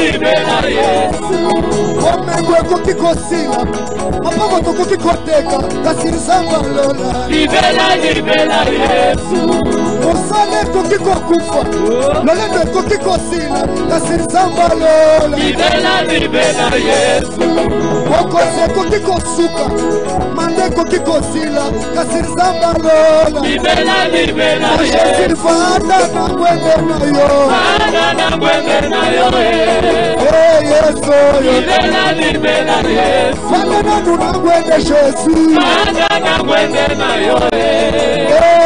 libera Yesu. Omengwe kokikosila mapoko tokokikoteka kasirisamba lola. Libera Yesu. Osale kokikokufa lolendo kokikosila kasirisamba lola. Libera Yesu. Okose kokikosuka mande kokikosila kasirisamba lola. Libera Yesu. Fada na mwende na yo. Fada na mwende na yo. Yesu. Libera Yesu. Fada na nuna mwende Yesu. Fada na mwende na yo.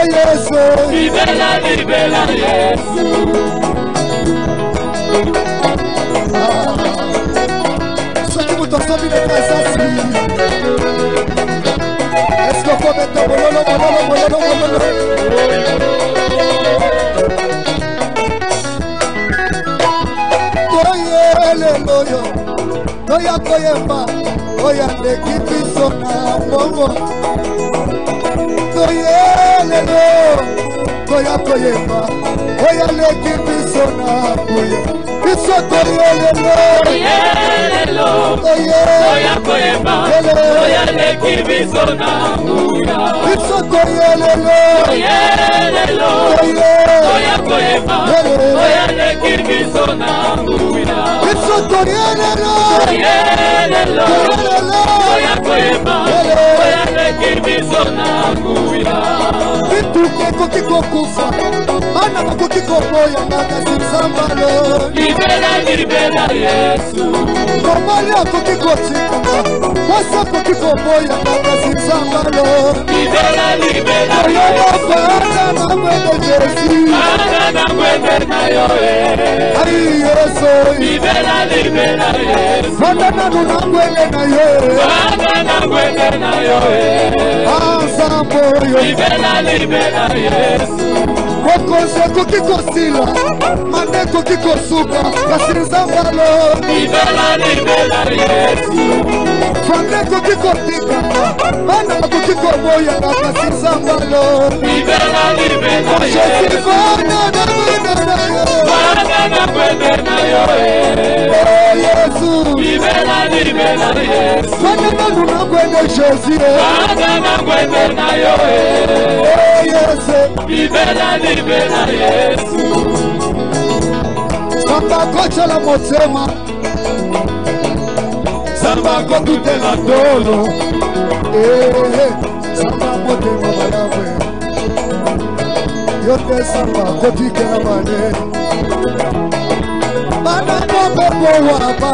Yesu. Libera Yesu. Soki muto sobi de presasi. Est-ce qu'on peut mettre bololo. Hallelujah. Oya koyemba, oya lekibiso na mbongo. Koyelelo, oya koyemba, oya lekibiso na buye. Biso koyelelo, oya koyemba, oya lekibiso na buye. Biso koyelelo, oya koyemba, oya lekibiso na buye. Biso koyelelo, oya koyemba, oya lekibiso na buye. Bituke kokikokufa, bana kokikoboya nakasirisambalo. Libera Yesu. Komalia kokikotika, wasa kokikoboya nakasirisambalo. Libera Ayoma fada na mwende Yesu. Fada na mwende na yo. Ari Yesu. Libera Yesu. Fada na nuna mwende na yo. Fada na mwende na yo. Ansambo yo. Libera Yesu. Okose kokikosila, mane kokikosuka, kasirisambalo. Libera Yesu. Fande kokikotika, bana kokikoboya nakasirisambalo. Libera Yesu. Fada na mwende na yo. Fada na mwende na yo. Yesu. Libera Yesu. Fada na nuna mwende Yesu. Fada na mwende na yo. Yesu. Libera Yesu. Samba kocha la motema, samba kotute la dolo. Samba motema balawe, yote samba kotike la mane. Mana popo wapa,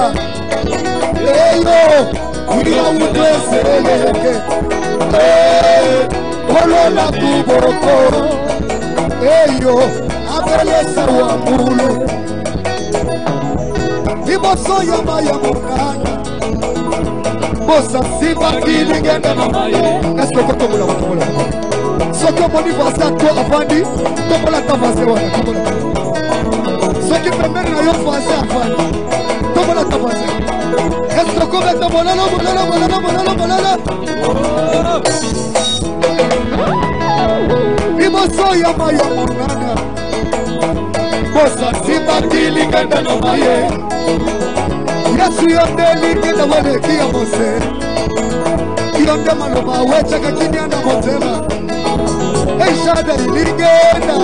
yo, ulia uteseleke. Kolola kuboko, yo, abelesa wa mulu. Iboso ya maya mukanya, bosa siba kilingenda na maye. Est-ce que tomola. Soko moni vasa to afandi, tomola tavase wana, tomola. Soki pembeni na yo vasa afandi, tomola tavase. Est-ce que kome tomola. Iboso ya maya mukanya, bosa siba kilingenda na maye. Yesu yonde lingenda wale kia mose. Yonde maloba wecha kakinya na motema. Eishada lingenda.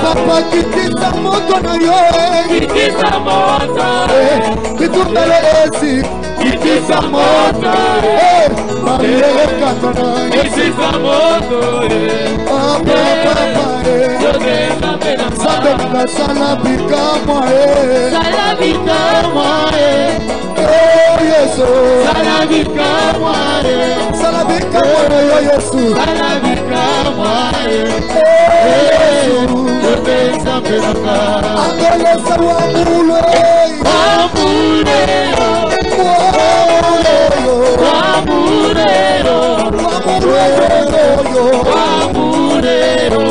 Papa kitisa moto na yo, kitisa moto, kitundale esi, kitisa moto, mabele katana, kitisa moto, papa, sabe na salabika moe, biso Salabika mwae salabika mwana yo Yesu Salabika mwae Yote nzambelaka Angeleza wamule Wamuleo Wamuleo Wamuleo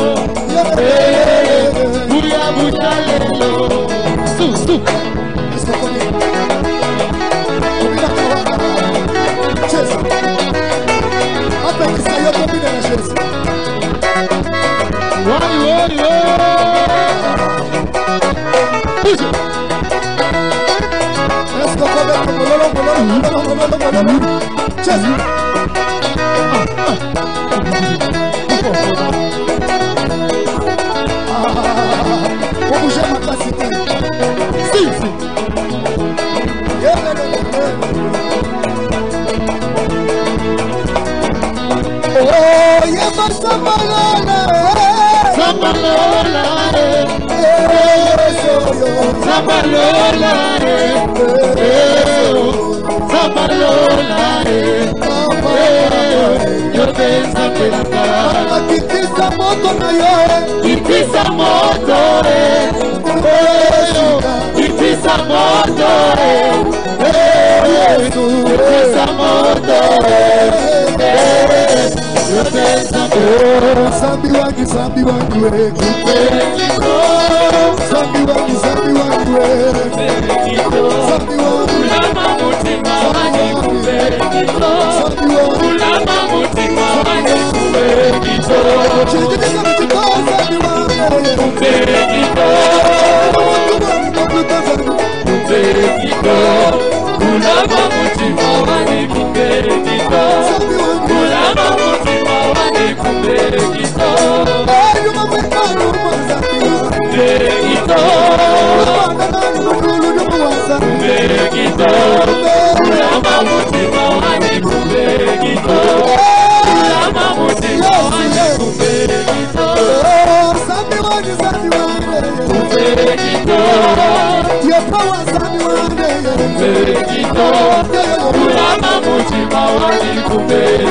Buya buchalelo Su Kitisa moto na yo Kitisa moto Kitisa moto Kitisa moto Sambi wangu Sambi wangu Sambi wangu Sambi wangu Sambi wangu Ulama mutima wani kubekito Ulama mutima wani kubekito Chidika mchiko Sambi wangu Kubekito Kubekito Ulama mutima wani kubekito Ulama mutima wani kubekito Kubekito Kubekito Ulama mutima wani kubekito Ulama mutima wani kubekito Kubekito Kubekito Ulama mutima wani kubekito Ulama mutima wani kubekito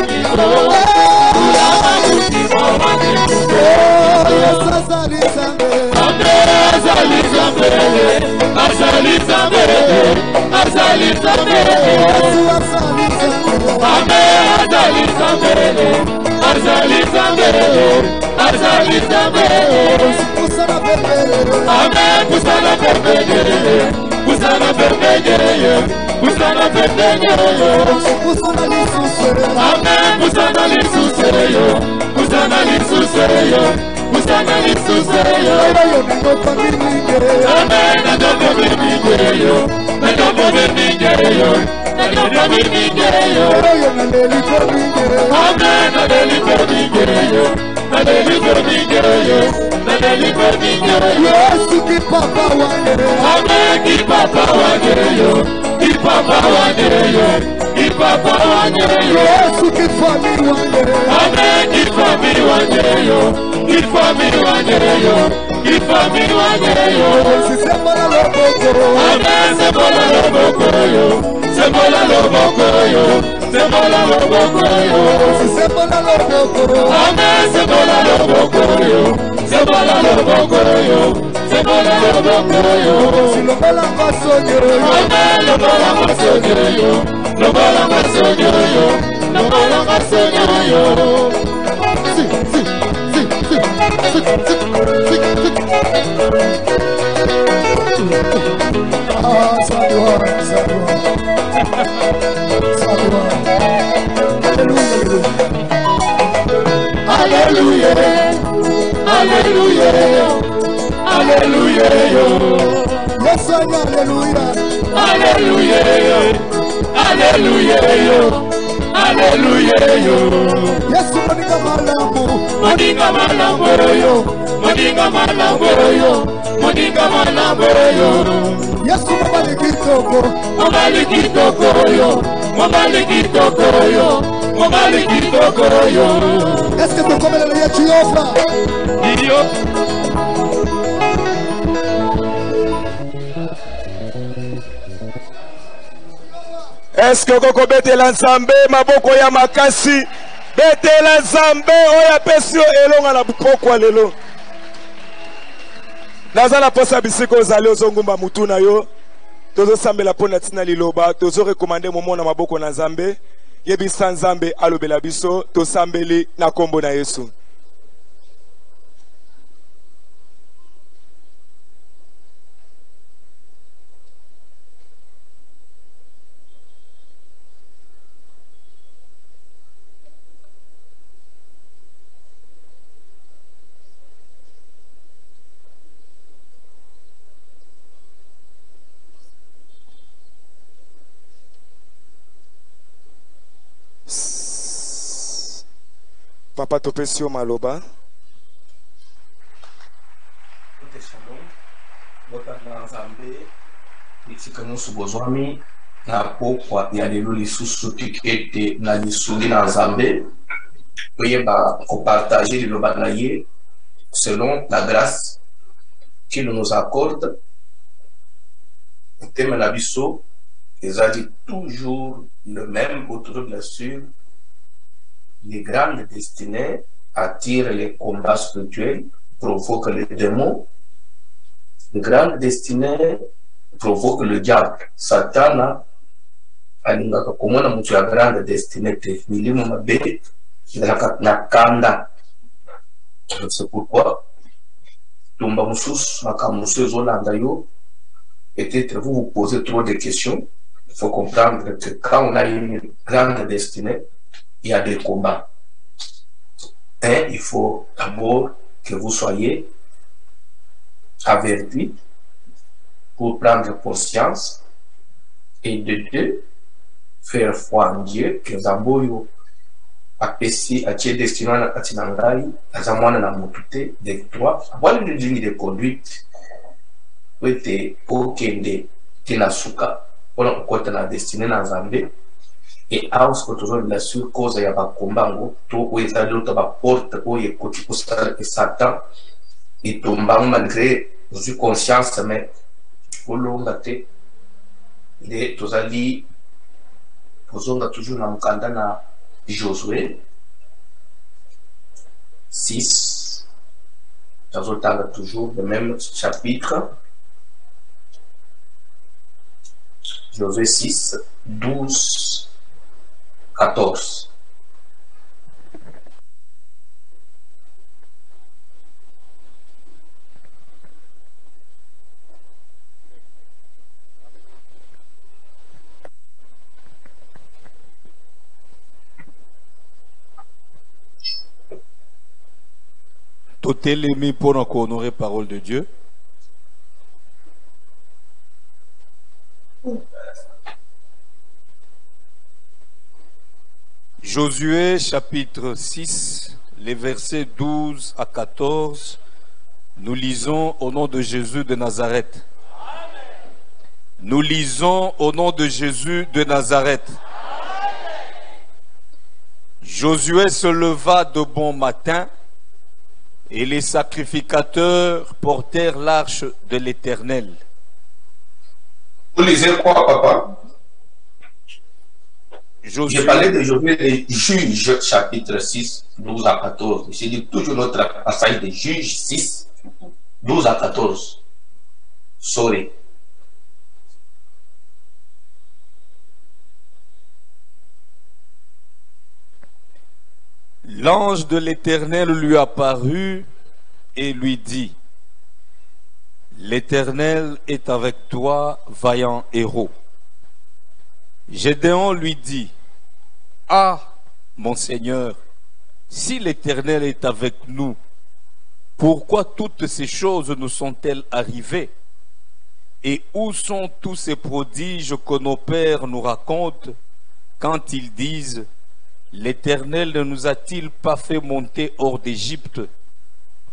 Est-ce que tu connais le tu offres? Est-ce que koko betela nzambe maboko ya makasi betela nzambe oya pesio elonga na pokwa lelo nazala posa bisiko ozali ozongumba mutu na yo tozo sambela pona tina liloba tozo rekomande momo na maboko na nzambe yebisa nzambe alobela biso to sambeli na kombo na Yesu. Papa topesio maloba. Na pokwa ya lelo lisusu tikete na lisuli na nzambe oyeba kopartager liloba na ye selon la grâce qu'il nous accorde. Thème na biso ezali toujours le même, autour bien sûr. Les grandes destinées attirent les combats spirituels, provoquent les démons. Les grandes destinées provoquent le diable. Satan alingaka komona mutu ya grande destinée te milimo mabe na kanda. C'est pourquoi tumba mususu makamusu ezolanda yo. Peut-être vous vous posez trop de questions. Il faut comprendre que quand on a une grande destinée, il y a des combats. Et il faut d'abord que vous soyez avertis pour prendre conscience, et de deux, faire foi en Dieu, que Zamboyo apesi a tie destiné à Katinangai, à Zamwana na Motute, de trois, voilà une ligne de conduite, où était au Kende, Tinasuka, pour la côté na destinée na Zambé. Et aus que toujours la sur cause ya ba kombango to o ezali to ba porte o ye koti ko Satan et tombango malgré j'ai conscience mais au long te de tozali pozonga toujours na mukanda na Josué 6 tazotanga toujours le même chapitre Josué 6 12 14. Totelemi pour honorer parole de Dieu. Josué chapitre 6, les versets 12 à 14, nous lisons au nom de Jésus de Nazareth. Amen. Nous lisons au nom de Jésus de Nazareth. Amen. Josué se leva de bon matin et les sacrificateurs portèrent l'arche de l'Éternel. Vous lisez quoi, papa? Josué. J'ai parlé de Josué, de Juges, chapitre 6, 12 à 14. J'ai dit toujours notre passage de Juges 6, 12 à 14. Sorry. L'ange de l'Éternel lui apparut et lui dit: L'Éternel est avec toi, vaillant héros. Gédéon lui dit: Ah, mon Seigneur, si l'Éternel est avec nous, pourquoi toutes ces choses nous sont-elles arrivées? Et où sont tous ces prodiges que nos pères nous racontent quand ils disent: L'Éternel ne nous a-t-il pas fait monter hors d'Égypte?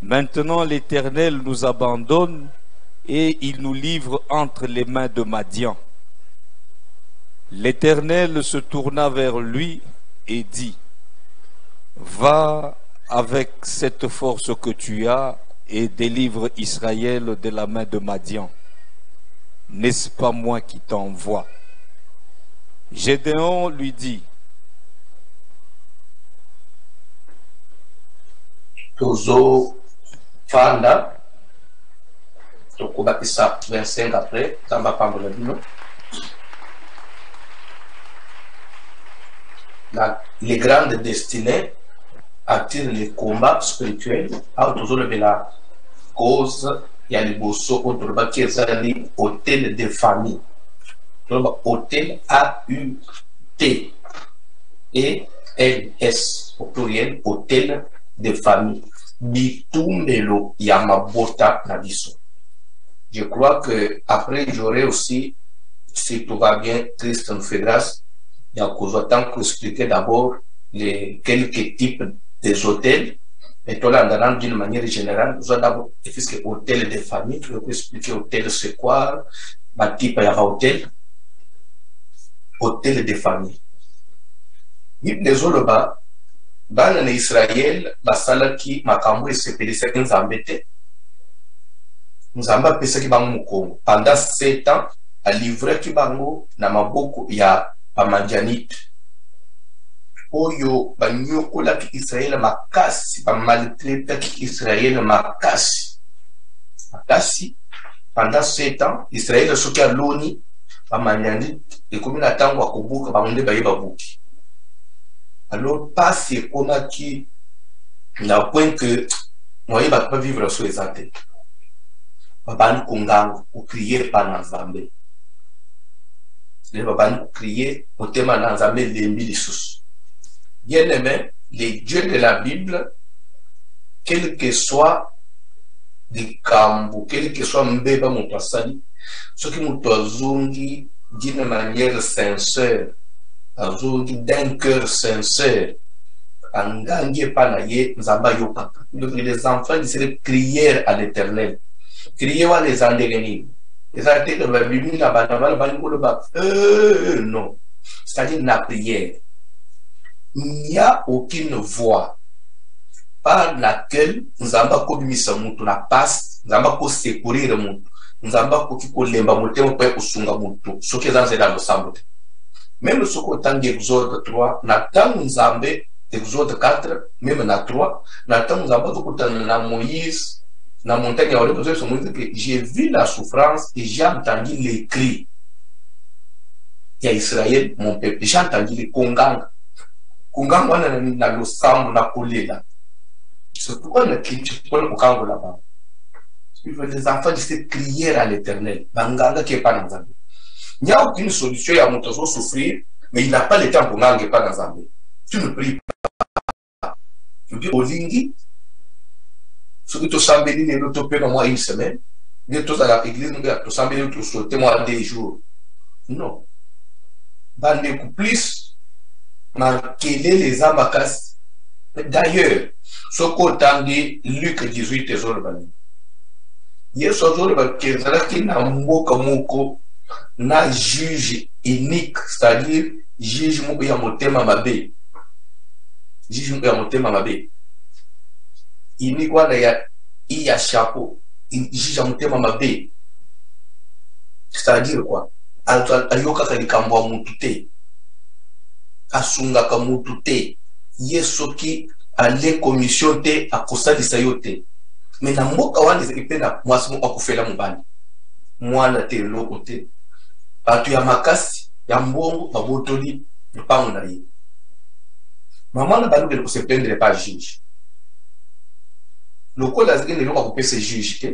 Maintenant l'Éternel nous abandonne et il nous livre entre les mains de Madian. L'Éternel se tourna vers lui et dit: Va avec cette force que tu as et délivre Israël de la main de Madian. N'est-ce pas moi qui t'envoie? Gédéon lui dit, Tozo Fanda, Tokobakisa 25 après, Tamba Pambola Dino. Les grandes destinées attirent les combats spirituels. Alors, toujours la cause, il y a les bossos contre le qui est hôtel de famille. Hôtel A-U-T et L-S au pluriel, hôtel de famille. Bitumbelo Yamabota Nabiso. Je crois que après j'aurai aussi, si tout va bien, Christ nous fait grâce. Il y a tant que expliquer d'abord les quelques types des hôtels. Et toi, là, d'une manière générale, nous allons d'abord expliquer hôtel de famille. Tu peux expliquer hôtel c'est quoi, ma type il y a hôtel. Hôtel de famille. Les autres là, dans Israël, la salle qui m'a cambré c'est pédé c'est qu'ils embêtaient. Nous avons pensé qu'ils vont pendant 7 ans à livrer qui bango na maboko ya Bamandianite. Oyo banyokola ki Israël makasi, maltraité ki Israël makasi. Makasi pendant 7 ans, Israël soki a loni Bamandianite et comme na tango akobuka bangonde baye babuki. Alors pas c'est comme qui na point que moi il va pas vivre sur les athées. Babani kungangu ou crier par Nzambe. Les babani crier au thème Nzambe l'embilissus. Bien aimé, les dieux de la Bible, quel que soit des kambu, quel que soit mbeba mutasali, ce qui mutazungi d'une manière sincère, d'un cœur sincère, angangi panaye Nzamba yokaka. Donc les enfants disent prière à l'Éternel. Crier à les endéguenir. Les articles de la Bible, non. C'est-à-dire la prière. Il n'y a aucune voie par laquelle nous avons commis la passe, nous avons secourir le monde, nous avons lemba moté pour usunga mutu. Ce qui est dans le sambo. Même ce qu'on d'Exode 3, n'attend nous avons Exode 4, même na 3, n'attend nous avons tout na Moïse. Dans la montagne, j'ai vu la souffrance et j'ai entendu les cris. Il y a Israël, mon peuple, j'ai entendu les kongang. Kongang, on a le sang, on a collé là. C'est pourquoi on a crié, c'est pourquoi on a collé là-bas. Les enfants disaient crier à l'Éternel. Banganga qui n'est pas dans Zambé. Il n'y a aucune solution, il y a mon temps souffrir, mais il n'a pas le temps pour Nanga qui n'est pas dans Zambé. Tu ne pries pas. Tu dis au Lingi. Ce que tu sens béni, nous te payons moi une semaine. Nous tous à l'église, nous sens béni, nous souhaitons moi 2 jours. Non. Dans les plus, quel est les amakas? D'ailleurs, ce qu'on a dit, Luc 18, les autres bannis. Il y a ce autres qui n'a moko na juge unique, c'est-à-dire juge mouya motema mabe. Juge mouya motema mabe. Il y a chapeau, il juge en thème mabe. C'est-à-dire quoi? Ayoka kalikambo mutute. Asunga kamutute. Yesoki ale commission te akosali sayote. Mais na mboka wana ezekipena mwasi mo akufela mubani. Mwana te loko te. Batu ya makasi ya mbongo babotoli lupango na ye. Maman na balu ko se prendre pas juge. Le code a dit que nous avons ces juges.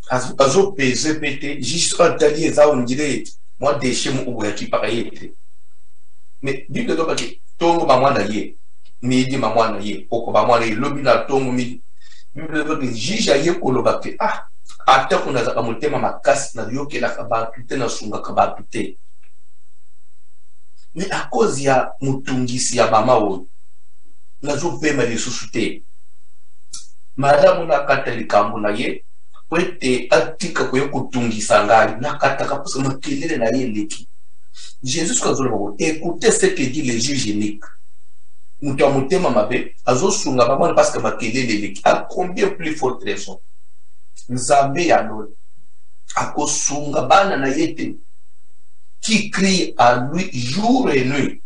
Azo pesé pété, juge antali eza on dirait moi déchet mon ouvrier qui pareil. Mais Bible doit dire tongo maman na ye, midi maman na ye, oko maman na ye, lobi na tongo midi. Bible doit dire juge aye kolobake ah ata kuna za kamotema makasi na yoke la kabatu te na sunga kabatu te. Mais à cause ya mutungisi ya mama wo nazo pema les sous-soutés. Madame na kata likambo na ye kwete atika kwe kutungisa ngali na kata kapusa makelele na ye leki. Jésus kwa zolo écoutez ce que dit le juge unique. Mutu amutema mabe azo sunga bamana parce que makelele leki. À combien plus forte raison? Nzambe ya lolo akosunga bana na yete. qui crie à lui jour et nuit,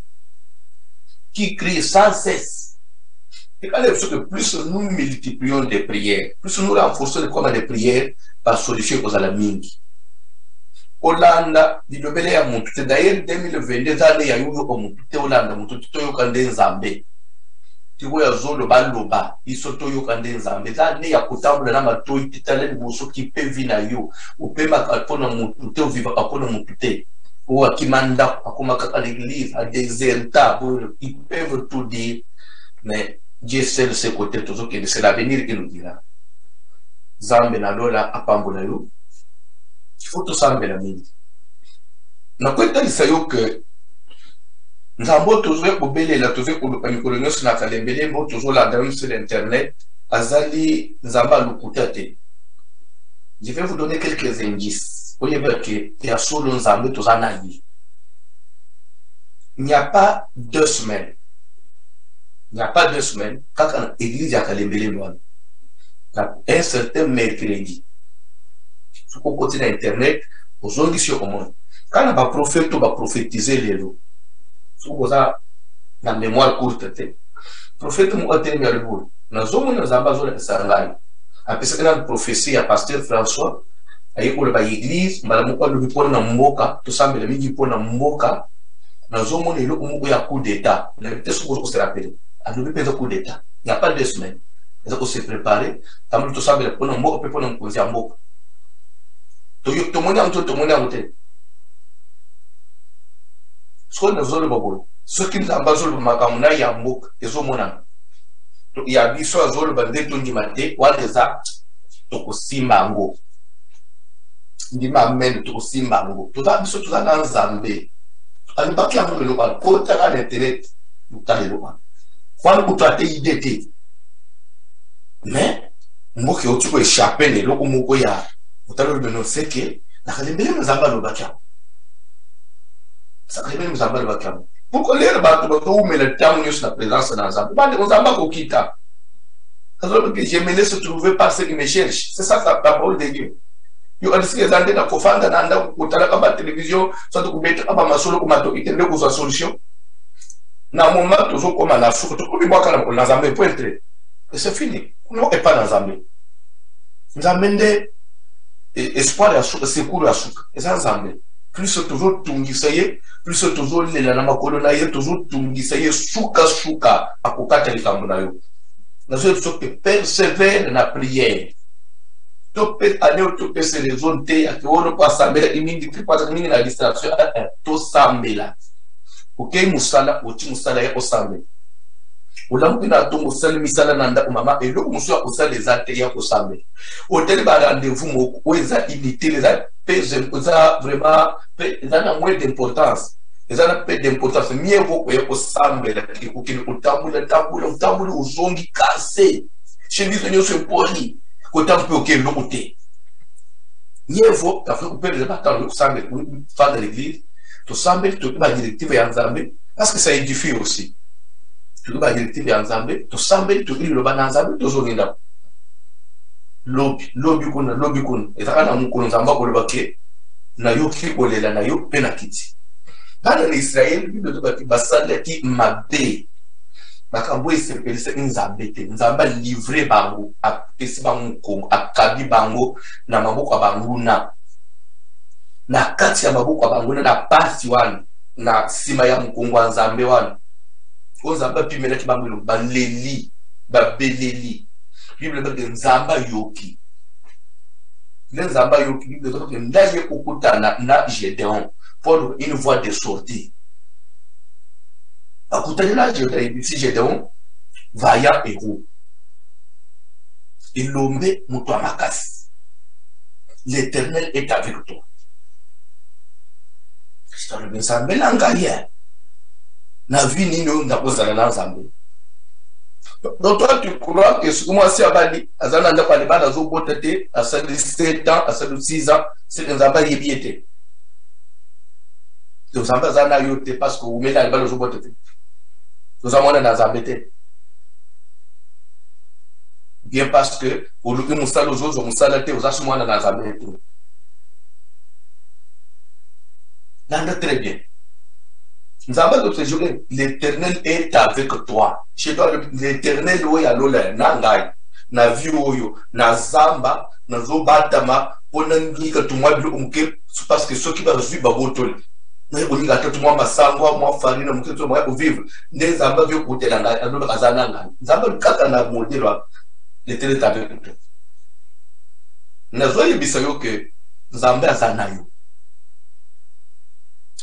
qui crie sans cesse. Et quand que plus nous multiplions des prières, plus nous renforçons les commandes de prières par solution aux alamingi. Hollanda, di dobele ya muntu. D'ailleurs, 2022, zane ya yuyo o muntu. Te Hollanda, muntu toyo kande nzambe. Tigo ya zolo baloba, iso toyo kande nzambe. Zane ya kutambula na matoi, titale ni muso ki pe vina yo. Upema kapona muntu, te uviva kapona muntu te. Ou à Kimanda, à Komakaka l'église, à Deserta, ils peuvent tout dire, mais Dieu seul sait côté tout ce c'est l'avenir qui nous dira. Zambe na lola à Pambolayo, il faut tout ça la midi. Na kweta isayo que Nzambo toujours au belé la toujours pour le panicolonios na kalembele mo toujours la dans sur internet, azali Nzamba lukutate. Je vais vous donner quelques indices. Il n'y a pas 2 semaines. Il n'y a pas 2 semaines. Quand l'église a calé un certain mercredi, sur le côté d'internet, aux gens ici au monde, quand on va prophète, on va prophétiser les lots. Sur la mémoire courte, le prophète m'a dit le bout. Nous sommes dans un bazar de Sangai. Après ça, il y a une prophétie à pasteur François. Ayi ko ba église malamu ko lu pona mboka to sambela mingi pona mboka na zomo ne lo ko ya coup d'état la vérité ce qu'on se rappelle a lu pesa coup d'état il n'y a pas 2 semaines ça ko se préparer tamul to sambela pona mboka pe pona nkozi ya mboka to mona ngote so na zolo babolo so kin za bazolo makamuna ya mboka ezo mona to ya biso azolo bande to ndimate wale za to ko simbango ndima mene to simbango to za biso to za na Nzambe ali baki yango le lokal ko ta ka internet utale lokal kwa ko to ate idete mais mboke otu ko échapper le loko moko ya utalo le no seke na kalembele Nzamba lo baki ça kalembele Nzamba lo baki pourquoi les bato ba ko umela tamu nyos na présence na Nzamba ba de Nzamba ko kita alors que je me laisse trouver par ceux qui me cherchent c'est ça la parole de Dieu. Yo alisikia zande na kofanda na anda kutala kama television sote kubeta kama masolo kumato itende kuzwa solution na moment toujours comme na suko to kubi mwaka na Nzambe pointre et c'est fini on est pas Nzambe Nzambe espoir ya suko secours ya suko et ça Nzambe plus toujours tungisaye plus toujours lela na makolo na ye toujours tungisaye suka akukata likambo na yo na zo so que persévère na prière. To peut aller to peut se résolter à que on pas sambela imindi pas mingi na distraction to sambela OK musala oti musala ya osambe ulamu na to musala misala nanda umama elo muswa osala les ates ya osambe hôtel ba rendez-vous mo weza unité les pèse ça vraiment ça a moins d'importance ça a peu d'importance mieux vaut que osambe la ki utambula uzongi cassé chez lui nous se poli autant peu que l'autre côté. Mieux vaut qu'après couper les bâtons de Nzambe faire de l'église, tout semble tout la directive et Nzambe parce que ça édifie aussi. Tout la directive et Nzambe, tout semble tout le ban Nzambe tout zone là. Lobby kun et ça na mukolo Nzamba ko le baké na yo ki kolela na yo penakiti. Dans l'Israël, il doit être basale qui mabe. Bakambo esepelisa Nzambe te Nzamba livrer bango apesi bango kongo akabi bango na maboko ya bango na kati ya maboko ya bango na pasi wana na sima ya mkongo wa Nzambe wana ko Nzamba pimela ki bango baleli babeleli Bible de Nzamba yoki Bible de ndaye kokutana na Gédéon pour une voie de sortie. À côté de là, si Gédéon, vaillant héros. Et l'homme, moutoua makas. L'Éternel est avec toi. C'est un peu ça, mais l'engaïen. Na vie ni nous n'a pas à Nzambe. Donc toi, tu crois que ce que moi, si Abadi, Azana n'a pas les balles à Zobotete, à 7 ans, à 6 ans, c'est Nzamba yébiété. Donc Nzamba Zana yote parce que vous mettez les balles à Zobotete. Nous avons un Nzambe. Bien parce que pour le Moussala aux autres, Moussala aux Asumana Nzambe. Nanda très bien. Nous avons dit l'Éternel est avec toi. Chez toi, l'Éternel est alola nangai. Na vioyo, na zamba, na zobatama, ponangi ka tumwa bi umke parce que ceux qui va suivre babotol. Na yoni ka tumwa masango, moi farine mke to moi vivre. Ne zamba vio kote na ngai, alola kazana ngai. Zamba kaka na modelo l'Éternel est avec toi. Na zoye bisayo que zamba azanayo.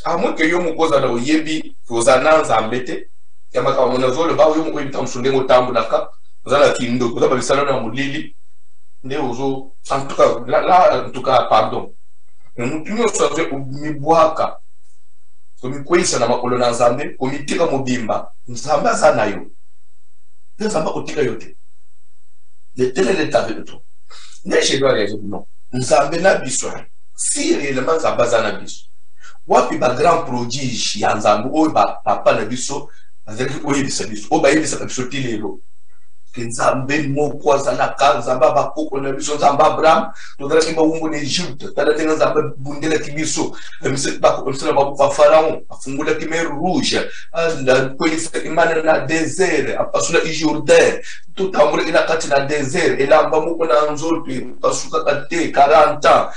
À moins que yo mukoza na oyebi kozana nzambete kama kama monazolo ba yo mukoyi tamsunde ngotambu naka kozala kindo kozaba bisana na mulili nde ozo en tout cas pardon mutunyo soze mibwaka komikwisa na makolo na nzambe komitika mobimba nzambe azana yo nzambe otika yote l'Éternel est avec toi ne je dois réagir non nzambe na biso si réellement nzambe azana biso wapi ba grand prodige ya nzambe oyo ba papa na biso azali oyebisa biso oyo bayebisaka biso ti lelo ke nzambe moko azalaka nzambe bakoko na biso nzambe abraham tozalaki bawumbu na egypte tala ndenge nzambe abundelaki biso bakoko na babuka pharaon afungolaki mer rouge akweyisaki mana na désert apasula jourdain totambulaki na kati na désert elamba moko na nzoto epasukaka te 40 ans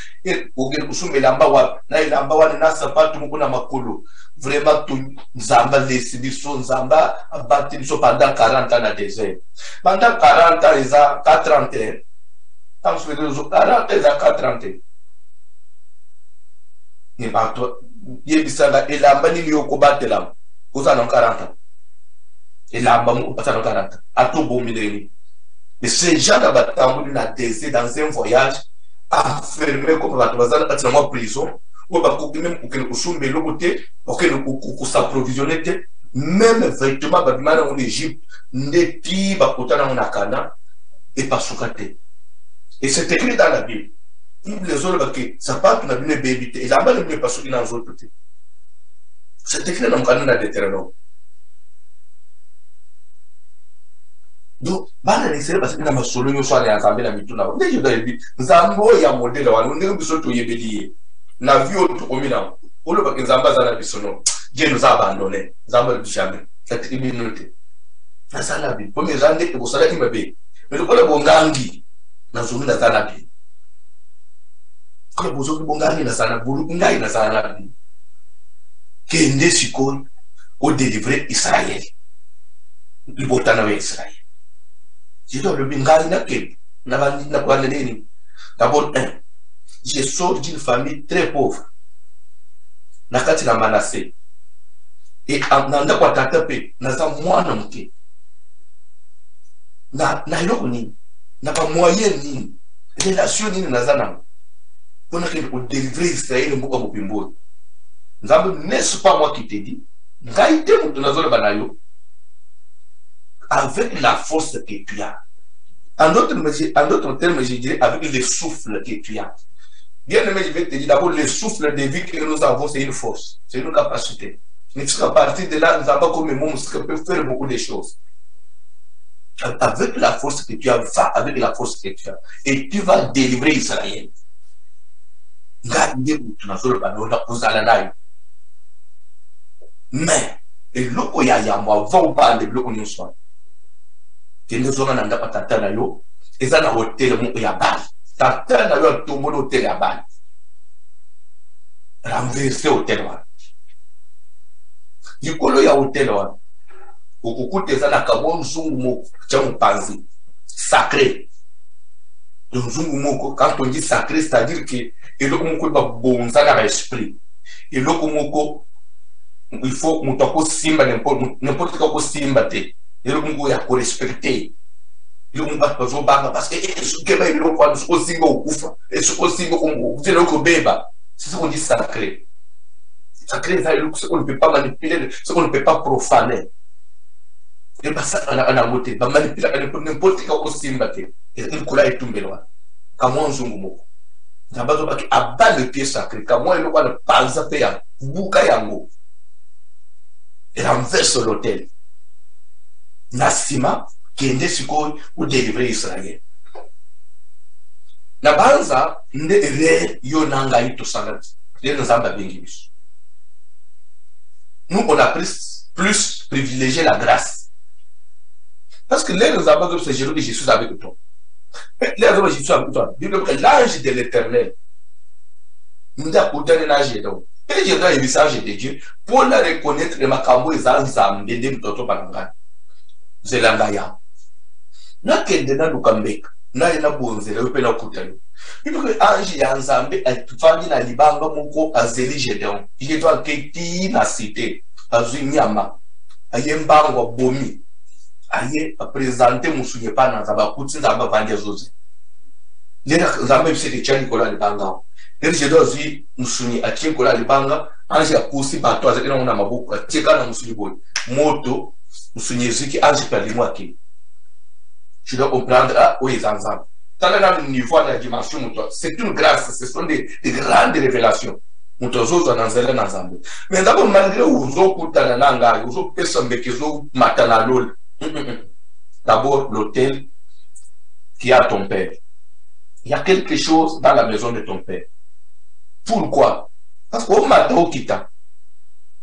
okende kusumba elamba wapi na elamba wana na sapato moko na makolo vraiment tu nzamba lesi biso nzamba abati biso pendant 40 ans na désert pendant 40 ans eza 431 tant que les 40 eza 431 ni bato yebisanga elamba nini yokobatela kozana 40 ans elamba moko pasana 40 ans atobomileni mais ces gens là batambuli na désert dans un voyage enfermé comme bato bazana kati na mwa prison ou bakoki même okende kosumba eloko te okende kosaprovisionne te même vêtement babima nango na Égypte nde ti bakota nango na Kana epasuka te et c'est écrit dans la Bible les autres bake sapato na bino ebebi te elamba na bino epasuki na nzoto te c'est écrit na mokanda na Deutéronome donc bana na Israël basaki na masolo nyonso ana ya nzambe na mituna bango nde yoda yebi nzambe oyo ya modele wana ndenge biso toyebeli ye na vie oyo tokomi nango olobaki nzambe aza na biso no Dieu nous a abandonné nzambe jamais cette communauté naza na bi pomi eza ndeke bosalaki mabe mais lokola bongangi nazongi naza na bi kola bozoki bongangi naza na bulu ngai naza na bi kende sikoyo odélivrer Israël libotana wa Israël jido le bingali na kende na bandi na kwa nini d'abord je sors d'une famille très pauvre nakati na Manassé et nanda kwa tata pe naza mwana mke na iloko nini na ba moyen nini relation nini naza nango pona ke ko délivrer Israël mboka mopimbo nzambe n'est-ce pas moi qui te dis ngai te mutu nazola banayo avec la force que tu as en d'autres termes je dirais avec le souffle que tu as. Bien aimé, je vais te dire d'abord le souffle de vie que nous avons, c'est une force, c'est une capacité. Mais à partir de là, nous avons comme un monde qui peut faire beaucoup de choses. Avec la force que tu as, va avec la force que tu as. Et tu vas délivrer Israël. Mais, et l'eau ya yamwa, va ou pas de l'eau nous soit. Que nous avons un apatata na yo, et ça na hôtel mon ya bal. Tata na yo tombo hôtel ya bal. Renverser hôtel wa. Yikolo ya hôtel wa. Okukuta ça na kabon zungu moko, tchamu panzi. Sacré. Donc zungu moko, quand on dit sacré, c'est-à-dire que et le moko ba bonza na esprit. Et le moko il faut mutako simba n'importe quoi simba te. Et le moko ya ko respecter. Le moko ba zo banga parce que ce que ba le kwa so simba okufa. Et ce ko simba ko vous le ko beba. C'est ce qu'on dit sacré. Sacré, c'est ce qu'on ne peut pas manipuler, ce qu'on ne peut pas profaner. Et bien ça, on a voté, on manipuler n'importe quel aussi mbaté. Et une couleur est tombée là. Comme on zoom mot. D'abord, on va abattre le pied sacré. Comme on le voit le palza payant, bouka yango. Et renverse l'hôtel. Nasima, qui est ndesiko ou délivrer Israël. Na banza, nde re yo nanga ito salat. Les nzamba bengi biso. Nous, on a plus privilégié la grâce. Parce que les raisons, c'est Jésus, je suis avec toi. Les raisons, je suis avec toi. L'ange de l'éternel, nous avons donné l'ange de Dieu. Et je dois le message de Dieu pour la reconnaître les macambos et les ensembles de notre pananga. C'est l'angaya. Na kende na lukambeka. Na yena bonzela yo pena kutalo. Bibi que ange ya nzambe atufandi na libanga moko azeli Gédéon. Il doit keti na cité. Azui nyama. Ayembango bomi. Aye présenter musunye pa na nzamba kuti nzamba vandi zoze. Lera nzamba bisete chani kola libanga. Lera Gédéon azui musunye atien kola libanga. Ange akusi bato azaki na maboko atieka na musunye boy. Moto musunye ziki ange palimwa ki. Je dois comprendre où ils en sont. Dans le niveau de la dimension, c'est une grâce, ce sont des grandes révélations. Mais d'abord, malgré où d'abord, l'hôtel qui est à ton père. Il y a quelque chose dans la maison de ton père. Pourquoi? Parce qu'au matin, au Kita,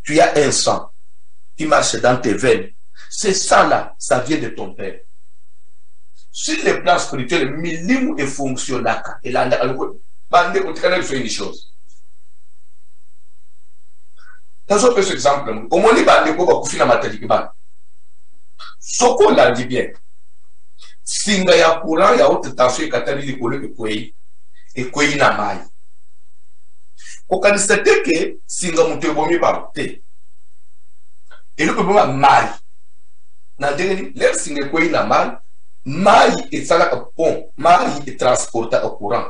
tu as un sang qui marche dans tes veines. Ce sang-là, ça vient de ton père. Sur le plan spirituel, le milieu est fonctionnel. Et là, c'est une chose. Dans un petit exemple, au moins, il y a des gens qui ont matériel. Ce qu'on a dit bien, si il y a courant, il y a autre tension qui a été collée et qui n'a pas. Quand on sait que si il y a un peu par et le problème est mal. L'air si il y a un mal, Maï est salaka pont, Maï est transporté au courant.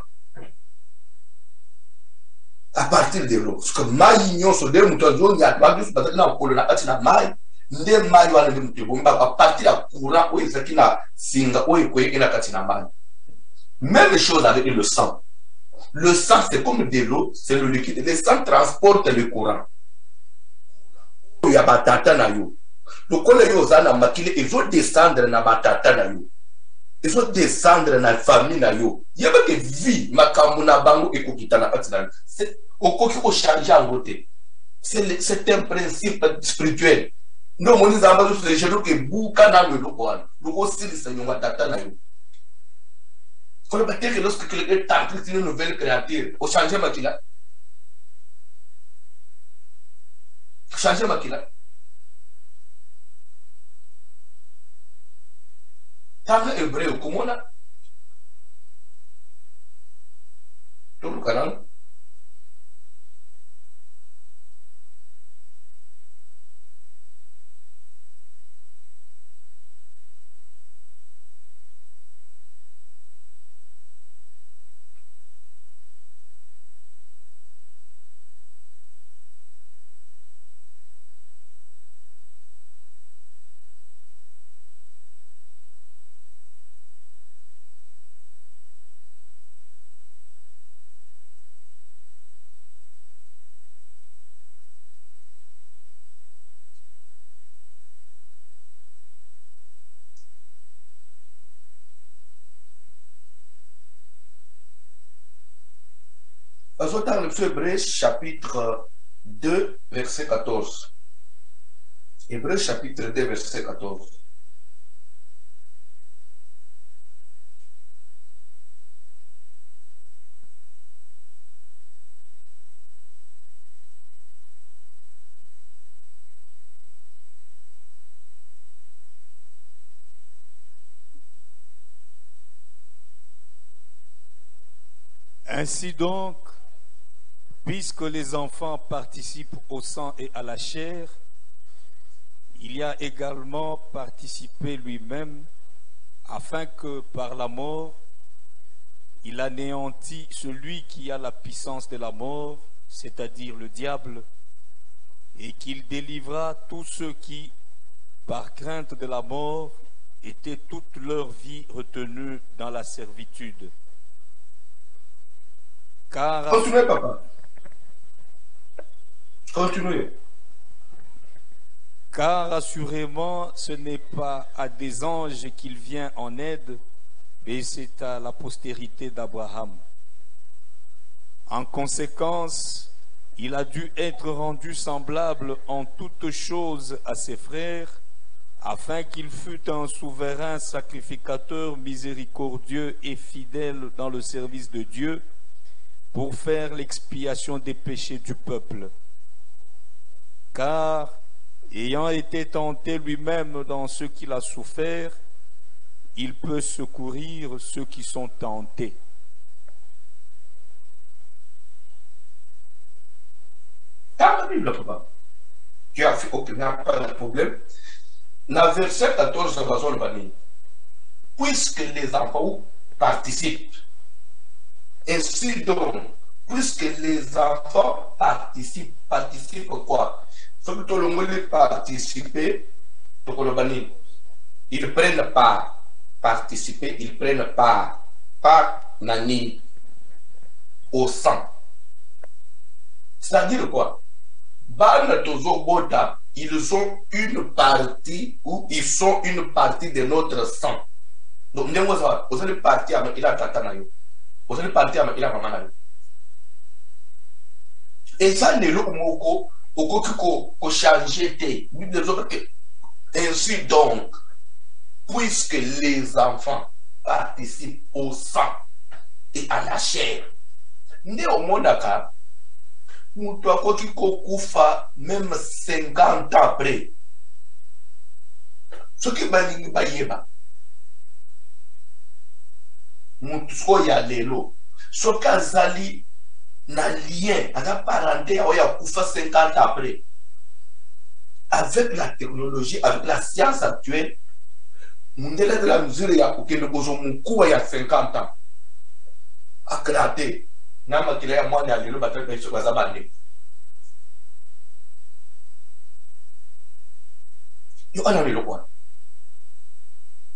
À partir de l'eau. Parce que Maï n'y a pas de moutons, il y a pas de moutons, il y a pas de Maï. Les Maï ont des moutons, à partir du courant, où ils ont des singa, où ils ont des Maï. Même chose avec le sang. Le sang, c'est comme de l'eau, c'est le liquide. Le sang transporte le courant. Il y a batata na yo. Donc, quand les gens ont maquillé, ils vont descendre dans batata na yo. Il faut descendre dans la famille. Il y a que vie, makamuna bango et kokitana patina. C'est au koki ko changer en côté. C'est un principe spirituel. Nous on nous avons les gens que bouka na le lokoan. Loko sili sa nyonga tata na yo. Quand le bâtiment lorsque quelqu'un tente une nouvelle créature, au changer makila. Changer makila. Tant hébreu, comment on a tout le canal. Dans le Hébreu chapitre 2, verset 14. Hébreu chapitre 2, verset 14. Ainsi donc, puisque les enfants participent au sang et à la chair, il y a également participé lui-même, afin que par la mort, il anéantit celui qui a la puissance de la mort, c'est-à-dire le diable, et qu'il délivra tous ceux qui, par crainte de la mort, étaient toute leur vie retenus dans la servitude. Continuez, papa. Continuez. Car assurément, ce n'est pas à des anges qu'il vient en aide, mais c'est à la postérité d'Abraham. En conséquence, il a dû être rendu semblable en toutes choses à ses frères, afin qu'il fût un souverain sacrificateur miséricordieux et fidèle dans le service de Dieu, pour faire l'expiation des péchés du peuple. Car, ayant été tenté lui-même dans ce qu'il a souffert, il peut secourir ceux qui sont tentés. Dans la Bible, papa, tu as fait aucun pas de problème. Dans le verset 14, puisque les enfants participent, ainsi donc, puisque les enfants participent quoi? Ceux qui ont participé, ils prennent part. Participer, ils prennent part. Part nani au sang. C'est-à-dire quoi? Ils ont une partie ou ils sont une partie de notre sang. Donc, vous allez partir avec il a tatanayo. Vous allez partir avec il a maman. Et ça, n'est pas moko, au changer. Ainsi donc, puisque les enfants participent au sang et à la chair, né au monde à même 50 ans après. Ce qui va dire que Moutousko ya lelo, ce kazali na lien à la parenté à Koufa 50 ans après. Avec la technologie, avec la science actuelle, Mundela de la mesure ya Koukene Bozo Moukou ya 50 ans. A créé. Nama kile ya mwana lelo bataka biso bazabane. Yo ana lelo kwa.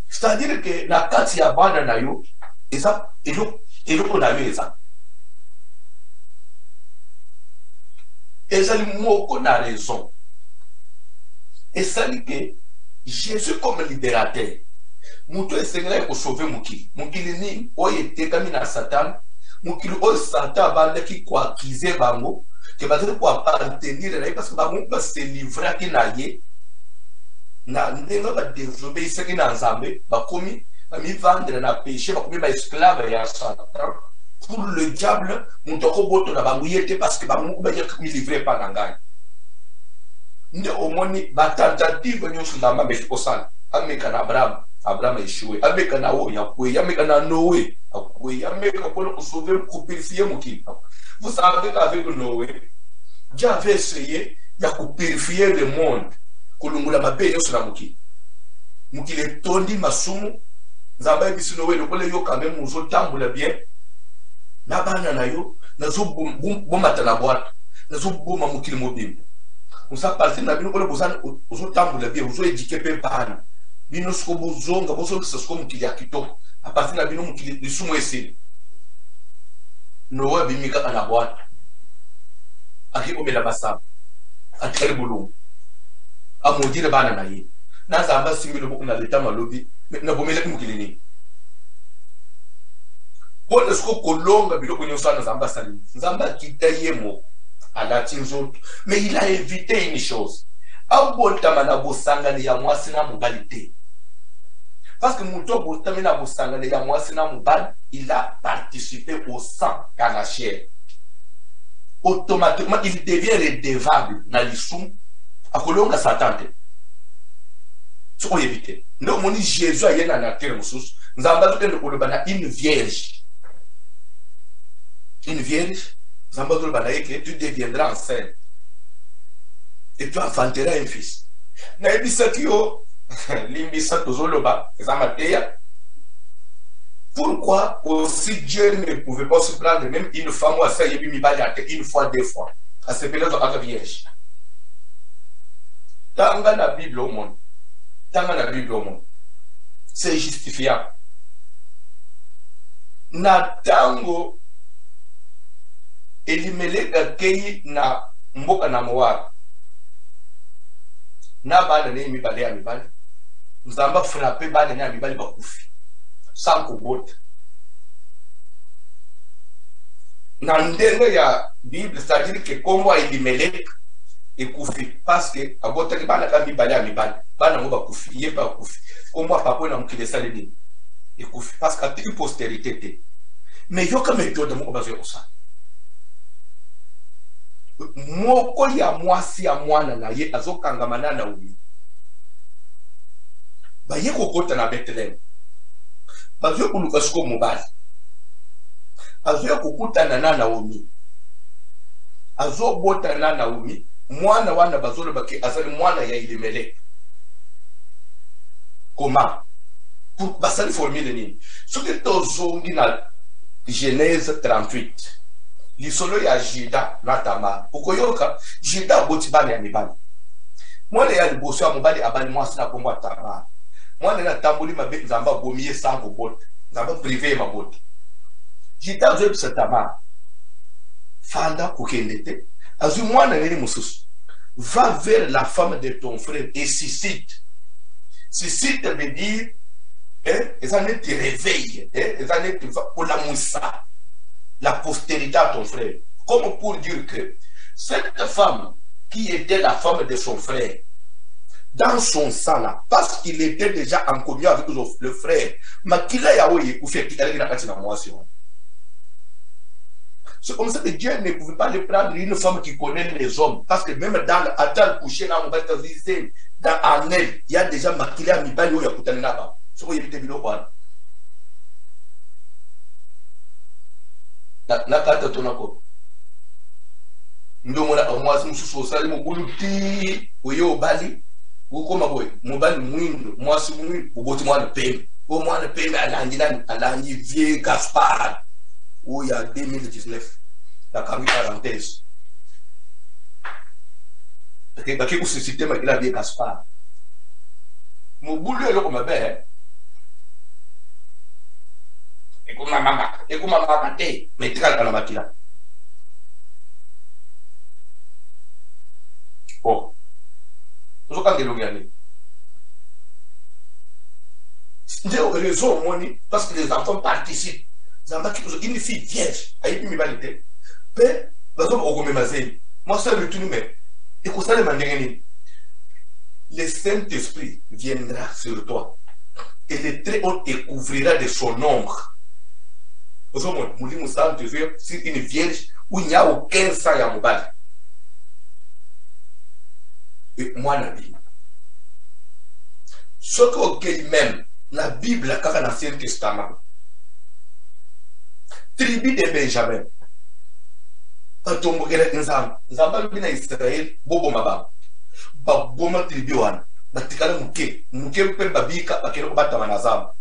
C'est-à-dire que la kati ya bana na yo eza eloko na yo eza. Eza li moko na raison. Et ça dit que Jésus comme libérateur, Moutou esengela ko sauver mukili. Mukili ni oye tekami na Satan. Mukili oyo Satan bande ki kwa kize bango ke bazali kwa appartenir na parce que bango ba se livrer ki na ye na ndenga ba désobéir ki na Nzambe ba komi ba mi vendre na péché ba komi ba esclave ya Satan pour le diable mutoko boto na bango yete parce que bango ba yaka mi livrer pa na ngai nde omoni ba tentative nyonso na mabe osala ameka na Abraham échoué. Ameka na o yakwe, ameka na Noé, akwe, ameka pour sauver, pour purifier mon kil. Vous savez qu'avec Noé, Dieu avait essayé de purifier le monde. Kulungula mabene sur la muki. Muki le tondi masumu, Zamba bisu Noé, le kole yo quand même muzo tambula bien. Na bana na yo, na zo bomata na boîte, na zo boma muki le mobile. On s'est parti na bino kole bozana, ozo tambula bien, ozo éduquer pe bana. Bino sko bozonga bozo que ce soit mukili ya kitoko à partir na bino mukili lisumu esili Noé bimika kana boîte aki omela basaba akari bulu amodire bana na ye na Nzamba similo boku na leta malobi na bomela mukili ni ko sko kolonga biloko nyonso na Nzamba sali Nzamba kitaye mo ala tinzo mais il a évité une chose abotama na bosangani ya mwasi na mobalité. Parce que Mouto botama na bosangani ya mwasi na mobali, il a participé au sang à la chair. Automatiquement, il devient redevable na l'issum à kolonga Satan. Ce qu'on évite. Nous moni Jésus a yena na terre moussous. Nous avons besoin de kolobana une vierge. Une vierge. Nous avons besoin de que tu deviendras enceinte. Et tu enfanteras un fils. Pourquoi aussi Dieu ne pouvait pas se prendre même une femme ou à ça, une fois, deux fois, à ce période de vierge. Dans la Bible au monde, c'est justifiable. Natango Elimelech Kei na mboka na Moab. Na bana ne mibale ya mibale Nzamba frappé bana ne ya mibale bakufi sans kobota Dans le la Bible, c'est-à-dire que comme moi Elimelech et Koufi, parce que à bout de bana quand Bible a mis bana moi Koufi, il est pas Koufi. Comme moi papa n'a pas ça les et Koufi parce qu'à toute postérité. Mais il y a comme méthode moi basé sur ça. Moi quand il y a moi si à moi na ye azokangamana na umi. Ba ye kokota na Bethlehem. Ba yo kuluka siko mobali. Azo kokutana na Naomi. Azo bota na Naomi. Mwana wana bazolo baki azali mwana ya Elimelech. Comment? Pour basali formule nini? Ce que tozongi na Genèse 38. Lisolo ya Juda na Tamar. Ukoyoka Juda boti bana ya mibali. Mwana ya liboso ya mobali abali mwasi na kombo Tamar. Mwana na tambuli mabe nzamba bomiye sango bota. Nzamba privé mabota. Juda zo bisa Tamar. Fanda kukendete. Azu mwana nini mususu. Va vers la femme de ton frère et suscite. Suscite veut dire, et ça ne te réveille, et ça ne te va pour la moussa, la postérité à ton frère. Comme pour dire que cette femme qui était la femme de son frère, dans son sang là, parce qu'il était déjà en communion avec le frère, mais qu'il a yaoué ou fait qu'il a une moisson. C'est comme ça que Dieu ne pouvait pas le prendre une femme qui connaît les hommes. Parce que même dans le coucher, dans en elle, il y a déjà maquillé à Mibali ou Yakutane Naba. C'est quoi il était bilo quoi? Na kata tonako. Ndomona omwasi mususu osali mobuluti oyo bali ukoma boy mobali mwindo mwasi mwindo uboti mwana pembe. O mwana pembe alangi vie Gaspard. Où il y a 2019, la carrière parenthèse. Parce que ce système il a bien Gaspard. Mon boulot est là comme un et comme ma maman, mais tu as la matière. Oh, je quand il regarde. J'ai raison, parce que les enfants participent. Une fille vierge, elle est validée. Mais, moi, ça le tourne, mais, écoute ça, le Saint-Esprit viendra sur toi et le très haut découvrira de son ombre. C'est une vierge où il n'y a aucun sang à mon bal. Et moi, la Bible. Ce que même, la Bible, la dans l'Ancien Testament. Tribu de Benjamin. Atombogela nzamba. Nzamba lubina Israël bobo mababa. Baboma tribu wana. Batikala muke. Muke mpe babika bakelo kubata manazamba.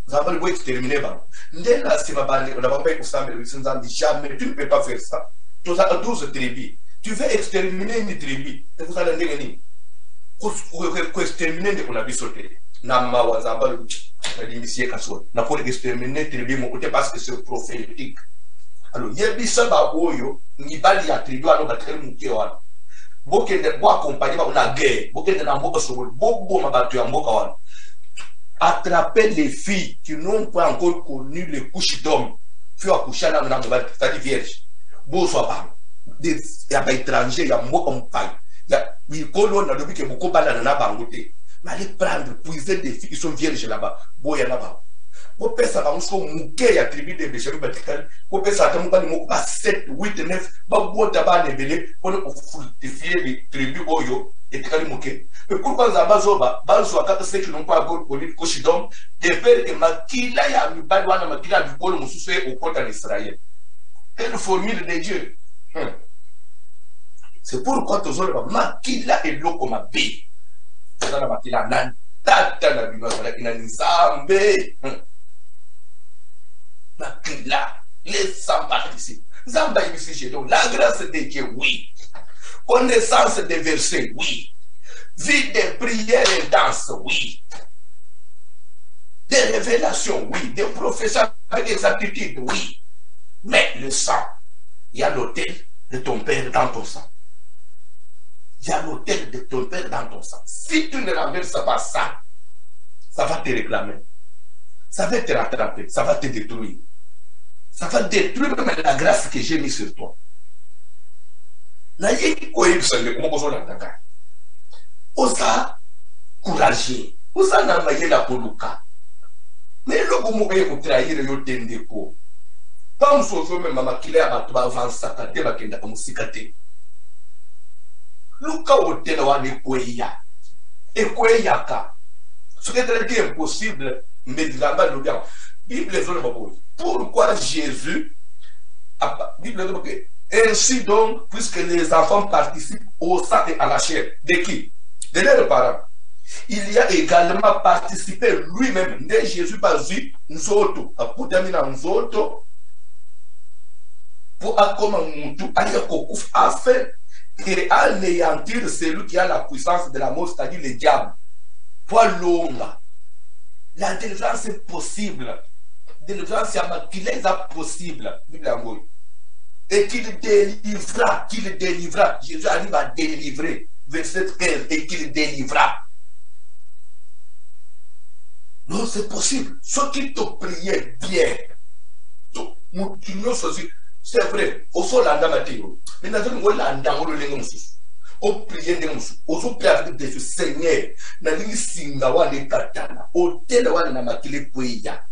Nzamba libo exterminer ba. Ndela sima bande on va pas kusambe nzamba jamais tu ne peux pas faire ça. Tu as 12 tribus. Tu veux exterminer une tribu. Et vous allez ndenge ni. Ko exterminer de kuna bisote. Na mawa nzamba lubi. Na pour exterminer tribu mon côté parce que c'est prophétique. Alors yebisa ba oyo ni bali ya tribu alo batel muke wana. Bokende bo accompagner ba na guerre, bokende na mboka sokolo, bobo mabatu ya mboka wana. Attraper les filles qui n'ont pas encore connu les couches d'hommes. Fio akoucher na mobali, c'est-à-dire vierge. Bo so ba des ya ba étranger ya mboka mpai. Ya bikolo na dobi ke boko bala na bangote. Mais allez prendre, puiser des filles qui sont vierges là-bas. Boya là-bas. Vous pouvez savoir que vous avez une tribu de Béchamé Batikal. Vous pouvez savoir que vous avez 7, 8, 9. Vous avez des pour fructifier les tribus Oyo et Kalimouké. Mais pourquoi vous avez Bazoba, Bazoba, ceux qui n'ont pas encore connu le Koshidom, de faire que Makila y a mis Badouana Makila du Pôle Moussoué au compte en Israël. Quelle formule de Dieu. C'est pourquoi tu as Makila et l'eau comme un pays. La makila nan tata na bima sala ina nzambe makila les sans participe nzamba ibisi jedo la grâce de Dieu oui connaissance des versets oui vie de prière intense oui des révélations oui des professions avec exactitude oui mais le sang il y a l'autel de ton père dans ton sang. Il y a l'autel de ton père dans ton sang. Si tu ne renverses pas ça, ça va te réclamer. Ça va te rattraper. Ça va te détruire. Ça va détruire même la grâce que j'ai mise sur toi. Osa courageux. Osa n'envoyer la poluka. Mais le gomo est trahir yo tendeko. Comme soso même mama kile abatu ba avancer kate ba kenda musikate. Luka hôtel wa ne kweya. Et kweya ka. Ce qui est impossible, mais là-bas le bien. Bible est pourquoi Jésus Bible ainsi donc, puisque les enfants participent au sang et à la chair, de qui? De leurs parents. Il y a également participé lui-même, de Jésus par lui, nous autres, pour terminer nous autres, pour afin d'anéantir celui qui a la puissance de la mort, c'est-à-dire le diable. Pour l'onga. La délivrance est possible. Délivrance est possible. Et qu'il délivra. Jésus arrive à délivrer. Verset 15. Et qu'il délivra. Non, c'est possible. Ce qui te priait bien. C'est vrai. Au sol, mais au prier de musu, au prier de ce Seigneur, na lingi singa wa le katana, au tel wa na makile kweya.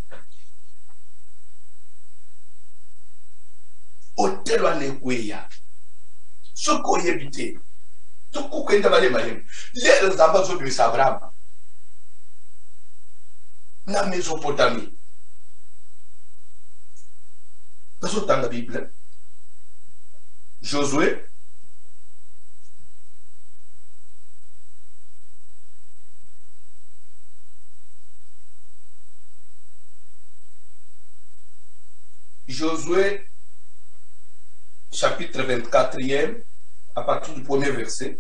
Au tel wa ne kweya. Ce qu'on y habite, tout coup qu'on a malé malé. Les ambassades de Abraham, na Mésopotamie. Parce que dans la Bible, Josué. Josué, chapitre 24e, à partir du premier verset.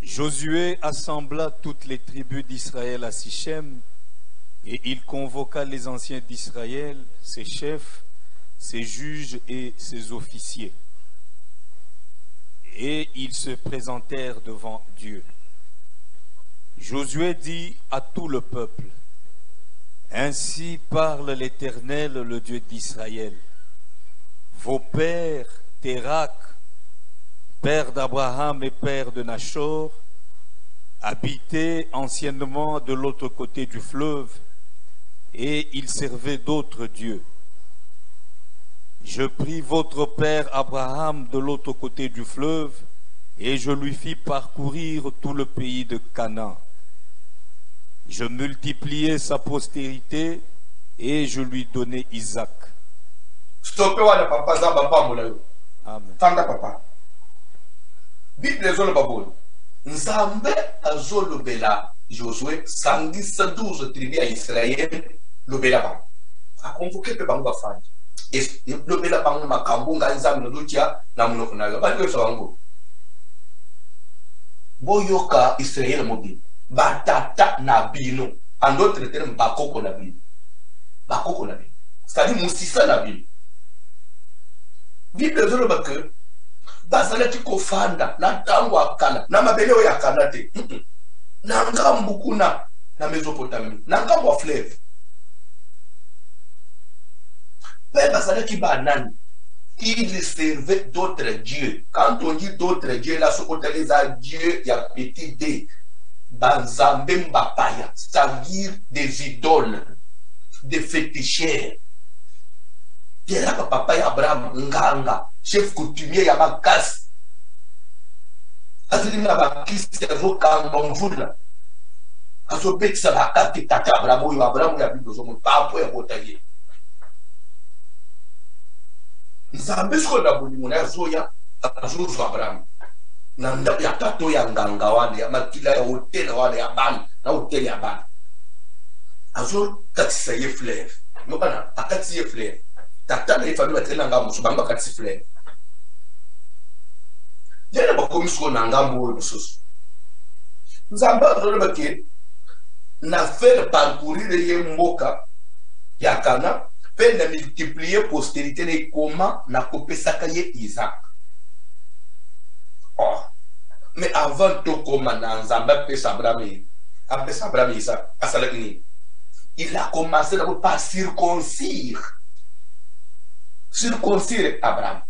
Josué assembla toutes les tribus d'Israël à Sichem, et il convoqua les anciens d'Israël, ses chefs, ses juges et ses officiers. Et ils se présentèrent devant Dieu. Josué dit à tout le peuple: ainsi parle l'Éternel, le Dieu d'Israël. Vos pères, Térak, père d'Abraham et père de Nachor, habitaient anciennement de l'autre côté du fleuve, et ils servaient d'autres dieux. Je pris votre père Abraham de l'autre côté du fleuve, et je lui fis parcourir tout le pays de Canaan. Je multipliai sa postérité et je lui donnai Isaac. Amen. Tanda papa. Bible zolo babolo. Nzambe azolobela Josué sangisa 12 tribus à Israël lobela ba. A convoqué pe bango bafandi. Et lobela bango makambo nga nzambe lotia na munoko na yo. Ba ndio bango. Boyoka Israël mobile. Batata na bino. En d'autres termes, bakoko na bino. Bakoko na bino. C'est-à-dire moussissa na bino. Bible zolo bake bazalaki kofanda na tango akana na mabele oyo akana te. Na ngambu kuna na Mésopotamie. Na ngambu wa fleuve. Pe bazalaki banani. Il servait d'autres dieux. Quand on dit d'autres dieux, là, ce qu'on les a dieux, il y a petit d. Banzambe mbapaya, c'est-à-dire des idoles, des féticheurs. Il y a papa Abraham Nganga, chef coutumier ya makasi. Azili na bakisi azo kambonvula. Azo betisa bakati tata Abraham ya bido zo mutapo ya botaye. Nzambe sko na buli na zoya azo Abraham. Na ndapi ya tato ya nganga wale ya makila ya hotel wale ya bani na hotel ya bani azo katisa ye fleuve mokana akati ye fleuve tata na ifami batena ngambo so bamba katisi fleuve yena bakomiso na ngambo oyo soso nzamba azolo bake na faire parcourir ye mboka ya Kana pe na multiplier postérité ne koma na kopesaka ye Isaac. Oh. Mais avant tout, comme Nzamba Abraham Isaac, il a commencé d'abord par circoncire Abraham.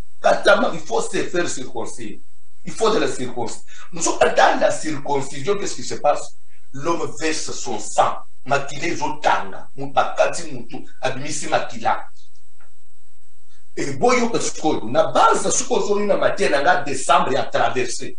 Il faut se faire circoncire. Il faut de la circoncision. Nous sommes dans la circoncision, qu'est-ce qui se passe? L'homme verse son sang. Makile zotanga. Mubakati mutu. Abimisi makila. Et boyo pesko. Na base, ce qu'on a na matière, na décembre à traverser.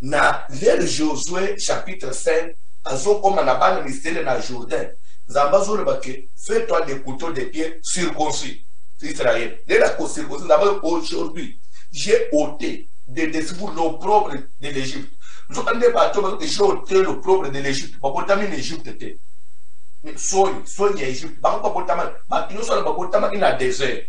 Na l'ère Josué, chapitre 5, azo comme na bana mystère na Jourdain. Zambazo le baké, fais-toi des couteaux de pied circoncis. Israël. Dès la circoncision, d'abord aujourd'hui, j'ai ôté l'opprobre de l'Égypte. Nous avons des bateaux que j'ai ôté l'opprobre de l'Égypte. Pas pour terminer l'Égypte. Mais soigne l'Égypte. Pas pour terminer. Mais nous sommes pas pour terminer dans le désert.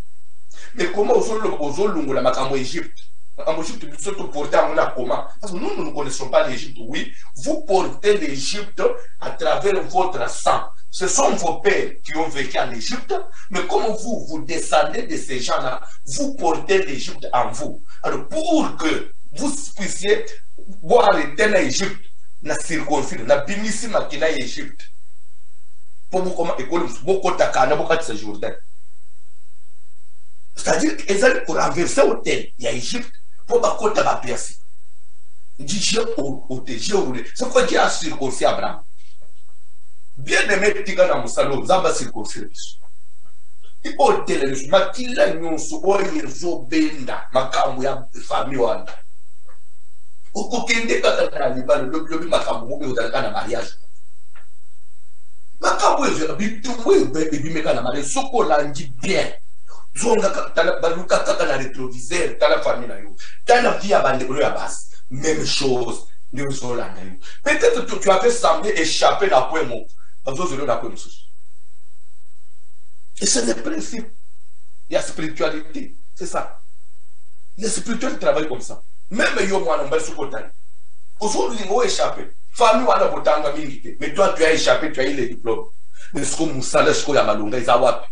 Mais comment aux longs la macamo Égypte? En Égypte, nous sommes portés à comment? Parce que nous ne connaissons pas l'Égypte. Oui, vous portez l'Égypte à travers votre sang. Ce sont vos pères qui ont vécu en Égypte, mais comme vous descendez de ces gens-là, vous portez l'Égypte en vous. Alors, pour que vous puissiez boire l'éternel en Égypte, na circoncire, na bimisi makina en Égypte, pour vous comment école, beaucoup takana, beaucoup de ce Jourdain. C'est-à-dire qu'ils allaient pour renverser l'hôtel, il y a Égypte, pour pas qu'on t'a pièce. Il dit, j'ai roulé. C'est quoi Dieu a circoncis Abraham? Bien aimé, tika na musalo, zamba circoncire. Il faut télé, makila nyonso, oyezo benda, makambo ya famille wanda. Okokende kaka na libano, lobi makambo mobe utaka na mariage. Makambo yezo, bitumwe ebimeka na mariage, soko langi bien. Zonga baluka kaka na rétroviseur, tala famille na yo. Tala via bandekolo ya base. Même chose. Peut-être que tu avais semblé échapper la poème. Et c'est le principe. Il y a spiritualité. C'est ça. Les spirituels travaillent comme ça. Même yo moi on va se côté. Aujourd'hui on échappé. Famille wana botanga mingi. Mais toi tu as échappé, tu as eu les diplômes. Mais ce qu'on musala ce qu'on ya malonga izawapi.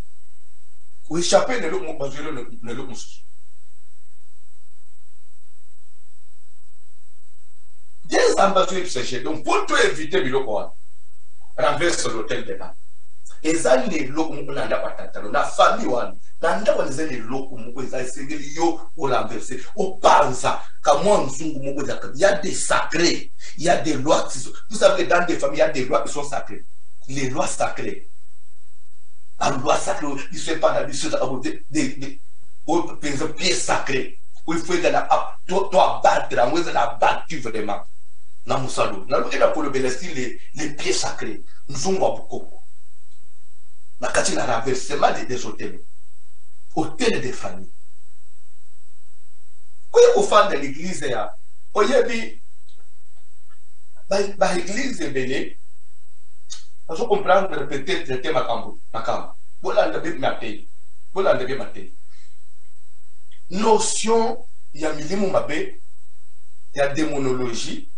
Ou échappé ne le bazelo ne le musu. Des ambassadeurs séchés. Donc pour toi éviter biloko renverse l'hôtel de là. Et ça les locaux n'ont pas patata. La famille wana nanda wanze les locaux moko za segeli yo au renverser. Au panza kamwa nzungu moko za. Il y a des sacrés, il y a des lois qui sont. Vous savez dans des familles il y a des lois qui sont sacrées. Les lois sacrées. En loi sacrée, il se pas dans des pieds sacrés. Où il faut toi battre, la mouise la battu vraiment. Dans mon salon. Dans le pour le bénéfice, les pieds sacrés. Nous sommes beaucoup. La qualité de renversement des hôtels. Hôtels des familles. Quand il faut faire de l'église, il y a l'église est belle. Il faut comprendre peut-être le thème à Cambo. Voilà le bébé Voilà le bébé notion, il y a milimu mabé, il y a démonologie,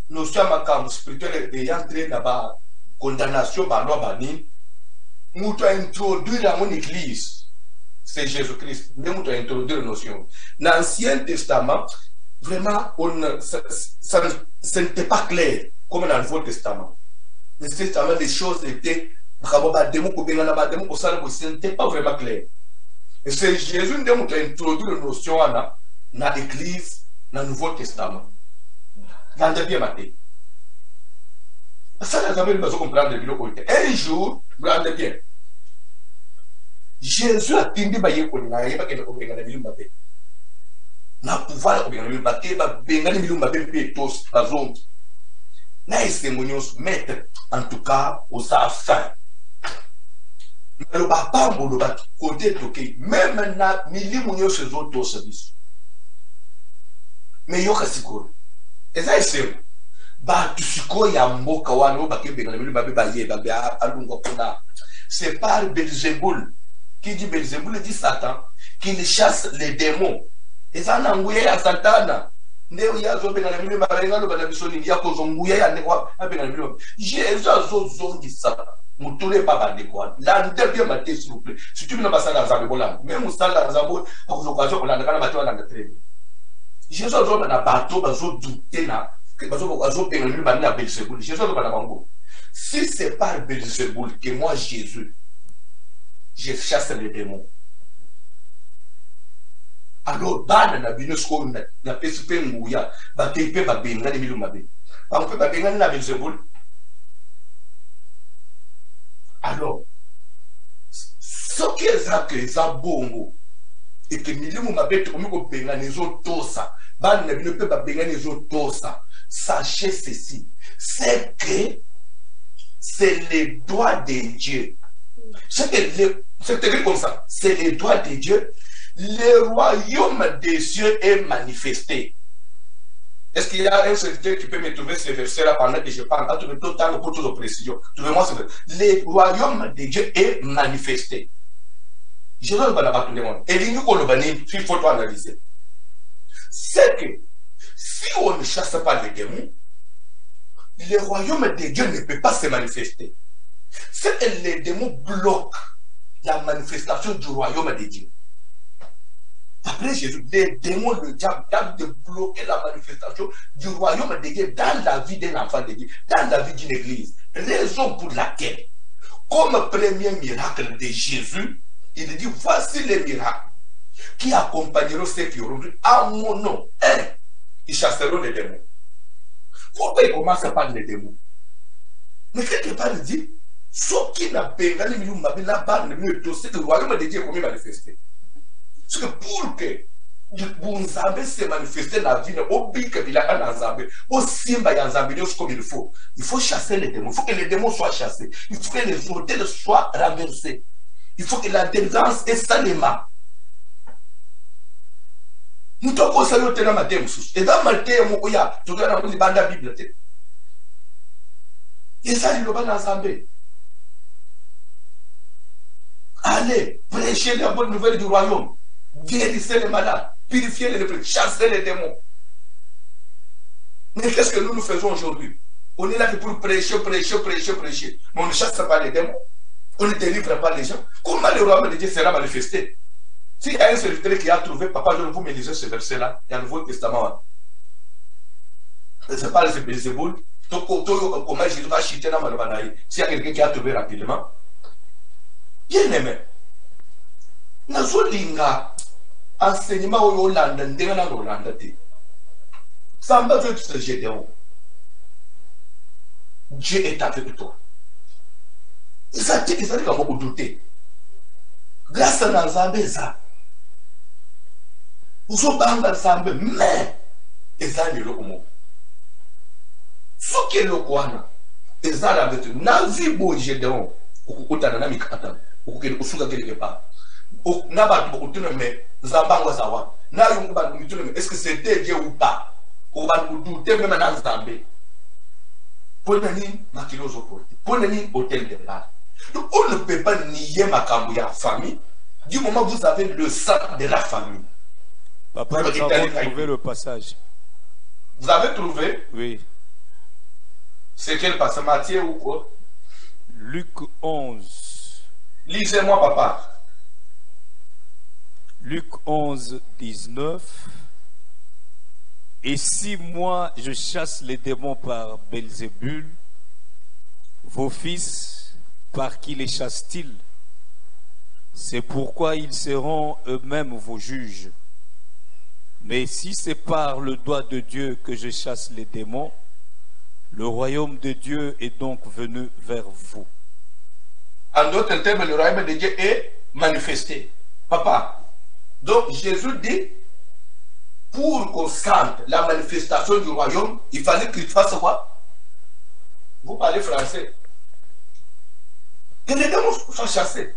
notion makam spirituel et entrer dans la condamnation par loi bani, nous t'as introduit dans mon église, c'est Jésus-Christ, mais nous t'as introduit la notion. Dans l'Ancien Testament, vraiment, ce n'était pas clair comme dans le Nouveau Testament. Dans le Testament, les choses étaient, ce n'était pas vraiment clair. Et c'est Jésus qui a introduit la notion dans l'église, dans le Nouveau Testament. Dans le bien maté. Ça, vous avez besoin de comprendre le côté. Un jour, vous regardez bien. Jésus a dit que il na pouvoir mettre en tout cas aux affaires. Mais le papa, le côté toqué, même na milieu chez autres services. Mais il y a aussi quoi? Et ça c'est tu sais quoi ya mboka wana ba kebe na milieu ba ye ba alunga kuna. C'est par Belzébul qui dit Belzébul dit Satan qui chasse les démons. Et ça n'a ngouye à Satan. Ndeo ya zo benga na milieu ba ngalo ba na bisoni ya ko zo ngouye ya nekwa benga na milieu. Jésus a zo zongi Satan. Vous ne pas parler quoi. Là, nous devons mater, s'il vous plaît. Si tu veux pas ça dans Zambo, même ça dans Zambo, à l'occasion, on a un bateau dans le train. Jésus a un bateau, il a douté là, que bateau a pénétré dans la Belzébul. Jésus a un bateau. si c'est par Belzéboul que moi, Jésus, je chasse les démons, alors, bana na bino sko na pesi pe nguya ba te pe ba benga ni milu mabe ba pe ba benga na Belzéboul. Alors ce qui est ça que ça bongo et que milu mabe to mi ko benga ni zo tosa bana na bino pe ba benga ni zo tosa, sachez ceci, c'est que c'est le droit de Dieu. C'est écrit comme ça, c'est le droit de Dieu. Le royaume des cieux est manifesté. Est-ce qu'il y a un serviteur qui peut me trouver ce verset-là pendant que je parle? Trouver tout le temps pour toute précision. Trouvez-moi ce verset. Le royaume de Dieu est manifesté. Je ne vais pas tout le monde. Et il faut analyser. C'est que si on ne chasse pas les démons, le royaume de Dieu ne peut pas se manifester. C'est que les démons bloquent la manifestation du royaume de Dieu. Après Jésus, les démons, le diable, de bloquer la manifestation du royaume de Dieu dans la vie d'un enfant de Dieu, dans la vie d'une église. Raison pour laquelle, comme premier miracle de Jésus, il dit, voici les miracles qui accompagneront ceux qui auront cru à mon nom. Ils chasseront les démons. Pourquoi il commence par les démons? Mais quelque part, il dit, ceux qui n'ont pas le royaume de Dieu est comme manifesté. Parce que pour que Nzambe se manifeste dans la vie, comme il faut chasser les démons. Il faut que les démons soient chassés. Il faut que les hôtels soient renversés. Il faut que la délivrance est salema. Nous avons salué au ténèbre matin. Et dans le thème, tu regardes la bande de la Bible. Et ça, il va dans Nzambe. Allez, prêchez la bonne nouvelle du royaume. Guérissez les malades, purifiez les lépreux, chassez les démons. Mais qu'est-ce que nous faisons aujourd'hui? On est là pour prêcher. Mais on ne chasse pas les démons. On ne délivre pas les gens. Comment le royaume de Dieu sera manifesté? S'il y a un serviteur qui a trouvé, papa, je vais vous me lire ce verset-là, il y a le Nouveau Testament. C'est pas le Belzéboul. Comment Jésus va chiter dans Malvanaï? S'il y a quelqu'un qui a trouvé rapidement, bien aimé. Nazolinga enseignement au Hollande, ndenge na Hollande te. Samba veut se jeter en haut. Dieu est avec toi. Ça dit comme vous doutez. Grâce à Nzambe ça. Vous êtes dans Nzambe, mais ça n'est le mot. Ce qui est le quoi et ça la vérité. Na vie beau jeter en haut. Ou na mikata. Ou suka quelque part. Est-ce que c'était Dieu ou pas? On va nous douter même dans Zambé. Pour nous hôtel de là. Donc on ne peut pas nier ma cambouille famille du moment où vous avez le sang de la famille. Papa, nous avons trouvé le passage. Vous avez trouvé? Oui. C'est quel passage? Matthieu ou quoi? Luc 11. Lisez-moi, papa. Luc 11, 19. Et si moi je chasse les démons par Belzébull, vos fils, par qui les chassent-ils? C'est pourquoi ils seront eux-mêmes vos juges. Mais si c'est par le doigt de Dieu que je chasse les démons, le royaume de Dieu est donc venu vers vous. En d'autres termes, le royaume de Dieu est manifesté. Papa, donc Jésus dit, pour qu'on sente la manifestation du royaume, il fallait qu'il fasse quoi? Vous parlez français. Que les démons soient chassés.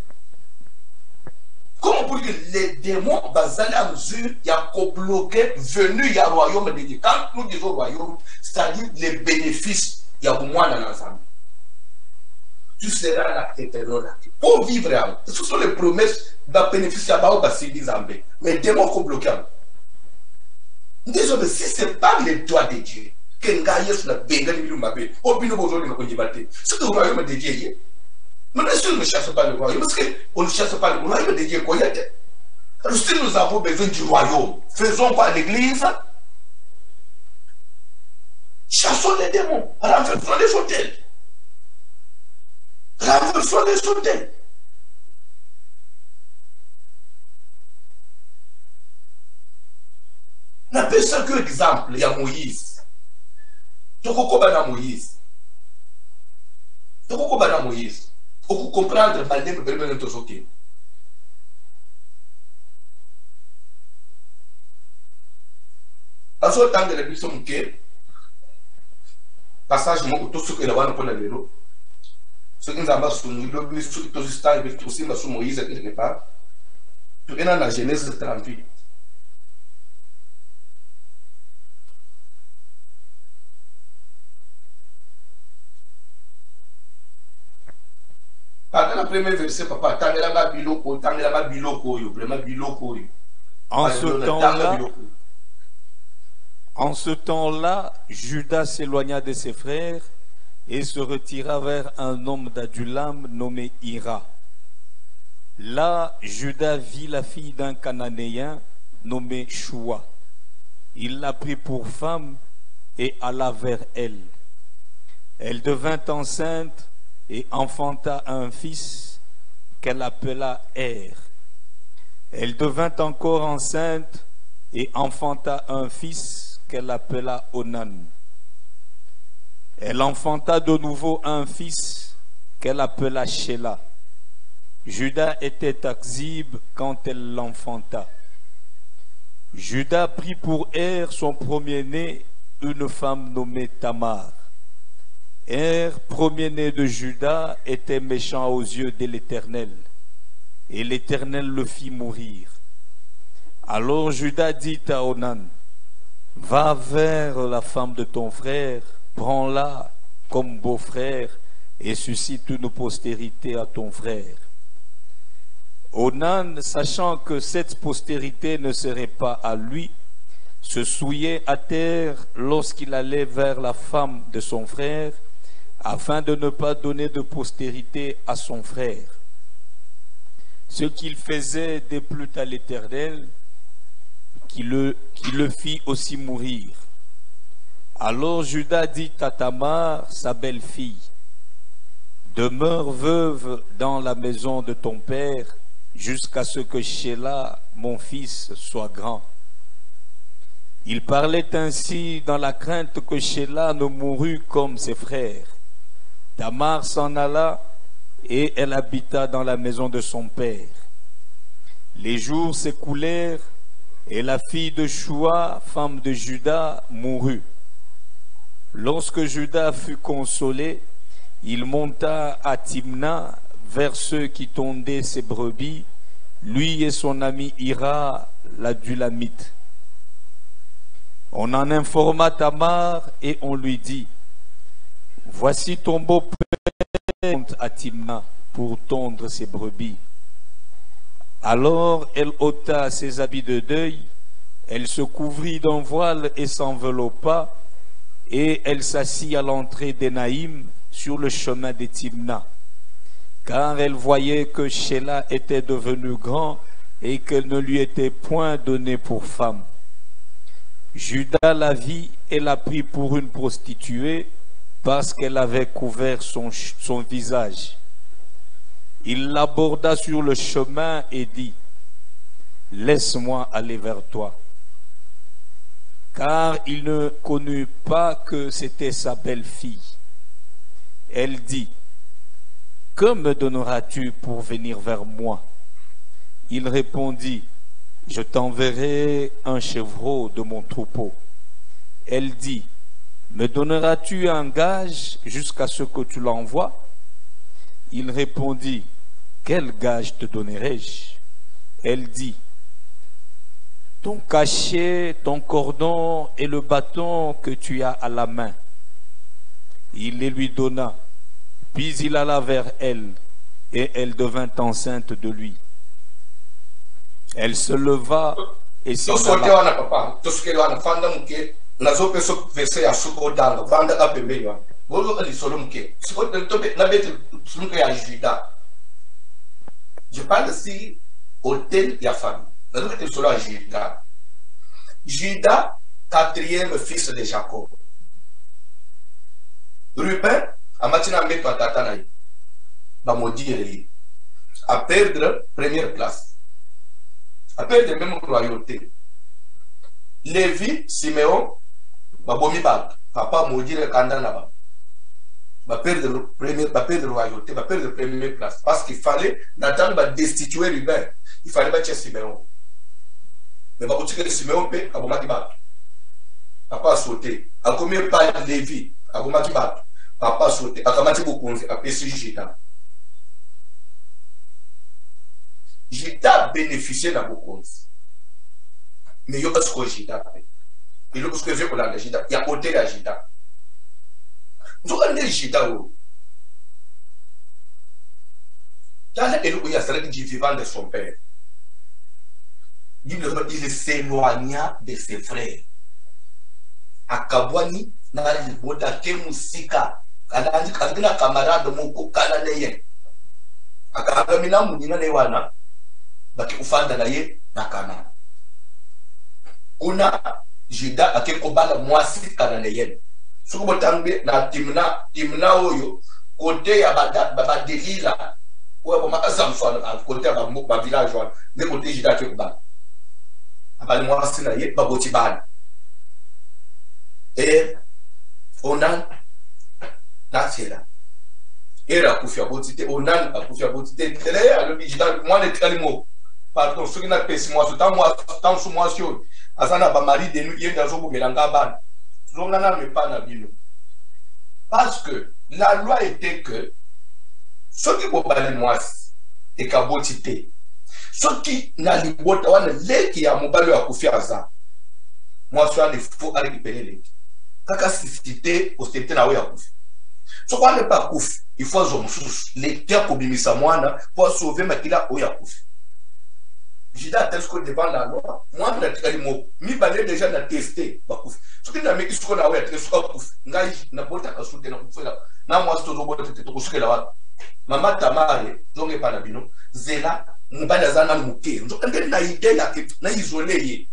Comment pour que les démons, basés à mesure, il y a bloqué, venu, il y a le royaume de Dieu. Quand nous disons royaume, c'est-à-dire les bénéfices, il y a au moins dans l'ensemble. Tu seras là éternellement. Pour vivre là, ce sont les promesses d'un bénéfice à Bao Basili Zambé. Mais les démons sont bloqués. Désolé, si ce n'est pas les doigts de Dieu, que Ngaïs n'a pas gagné, au bino aujourd'hui, on dit c'est le royaume de Dieu. Mais si on ne chasse pas le royaume, parce qu'on ne chasse pas le royaume de Dieu, quoi y a-t-il? Alors si nous avons besoin du royaume, faisons quoi à l'église? Chassons les démons, renversons les hôtels. Renversons les soldats. N'appelle ça que exemple, il y a Moïse. Tu comprends Moïse. Tu comprends Moïse. Vous comprendre Baldé me tout choqué. À ce temps de la vie, passage mon tout ce que la voix ne peut pas dire. Ce qui nous a battu, nous l'oblige sur tout ce temps, mais aussi sur Moïse quelque part. Tout est dans la Genèse 38. Dans le premier verset, papa, en ce temps-là, Judas s'éloigna de ses frères et se retira vers un homme d'Adulam nommé Hira. Là, Judas vit la fille d'un Cananéen nommé Shua. Il la prit pour femme et alla vers elle. Elle devint enceinte et enfanta un fils qu'elle appela Er. Elle devint encore enceinte et enfanta un fils qu'elle appela Onan. Elle enfanta de nouveau un fils qu'elle appela Shelah. Judas était Akzib quand elle l'enfanta. Judas prit pour Er son premier-né une femme nommée Tamar. Er, premier-né de Judas, était méchant aux yeux de l'Éternel, et l'Éternel le fit mourir. Alors Judas dit à Onan, « Va vers la femme de ton frère, prends-la comme beau-frère, et suscite une postérité à ton frère. » Onan, sachant que cette postérité ne serait pas à lui, se souillait à terre lorsqu'il allait vers la femme de son frère, afin de ne pas donner de postérité à son frère. Ce qu'il faisait déplut à l'Éternel, qui le fit aussi mourir. Alors Judas dit à Tamar, sa belle-fille, « Demeure veuve dans la maison de ton père, jusqu'à ce que Shelah, mon fils, soit grand. » Il parlait ainsi dans la crainte que Shelah ne mourût comme ses frères. Tamar s'en alla et elle habita dans la maison de son père. Les jours s'écoulèrent et la fille de Shua, femme de Judas, mourut. Lorsque Judas fut consolé, il monta à Timna vers ceux qui tondaient ses brebis, lui et son ami Hira, l'Adulamite. On en informa Tamar et on lui dit, « Voici ton beau-père à Timna pour tondre ses brebis. » Alors elle ôta ses habits de deuil, elle se couvrit d'un voile et s'enveloppa, et elle s'assit à l'entrée d'Énaïm sur le chemin de Timna, car elle voyait que Shelah était devenu grand et qu'elle ne lui était point donnée pour femme. Judas la vit et la prit pour une prostituée parce qu'elle avait couvert son visage. Il l'aborda sur le chemin et dit, « Laisse-moi aller vers toi. » Car il ne connut pas que c'était sa belle-fille. Elle dit, « Que me donneras-tu pour venir vers moi ?» Il répondit, « Je t'enverrai un chevreau de mon troupeau. » Elle dit, « Me donneras-tu un gage jusqu'à ce que tu l'envoies ?» Il répondit, « Quel gage te donnerai-je » Elle dit, « Ton cachet, ton cordon et le bâton que tu as à la main. » Il les lui donna, puis il alla vers elle, et elle devint enceinte de lui. Elle se leva et s'en alla. Je parle ici au tel de famille. Judas, quatrième fils de Jacob. Ruben, a matina meto tatanaï. maudire, à perdre première place, à perdre même royauté. Lévi, Siméon, babomi bat, papa maudire kandana va perdre royauté, va perdre première place. Parce qu'il fallait, Nathan va destituer Ruben. Il fallait battre Siméon. Mais va boutir Siméon, à Bomaki bat. Papa a sauté. À combien pas Lévi, à Bomaki bat. Papa a sauté. À Kamati Bokonzi, à Pessi Jita. Jita bénéficié de Bokonzi. Mais il y a ce que Jita fait. Il y a ce que j'ai pour la Jita. Il y a côté la Jita. Nous avons des Jita. Là, il y a celui qui vivant de son père. Il s'éloigna de ses frères. Akabwani, na libota ke musika. Kana camarade moko kana leye. Akagamina munina ne wana. Baki ufanda na ye na kana. Kuna Juda akekobala mwasi kana leye. Suku botambe na timna oyo kote ya baba Delila. Ou bon ma Samson à côté ba village ne côté Juda akekobala. Abali mwasi na ye baboti bana. Et Onan Natiela. Et la Koufia Botite, Onan a Koufia Botite, télé, à l'obligation, moi les calimo. Pardon, ce qui n'a pas si moi, tant sous moi, sur Azana Bamari de nous, il y a un jour où il y a un gaban. Zonana ne pas n'abîme. Parce que la loi était que ceux qui vont parler moi, et Kabotite, ceux qui n'a pas de qui a mon balai à Koufia Azan. Moi, il faut récupérer les. Kaka cité austérité na oya kufi. So kwa ne pas kufi, il faut zomusus les terres pour bimisa mwana pour sauver makila oya kufi. Jida tel que devant la loi, moi na kalimo mi balé déjà na testé ba kufi. So ki na meki suko na oya testé kufi. Ngai na bota ka sute na kufi la. Na moi sto zo bota te to kusuke la wa. Mama tamare zonge pa na bino zela mubanda zana muke. Nzo kande na idea ke na isolé ye.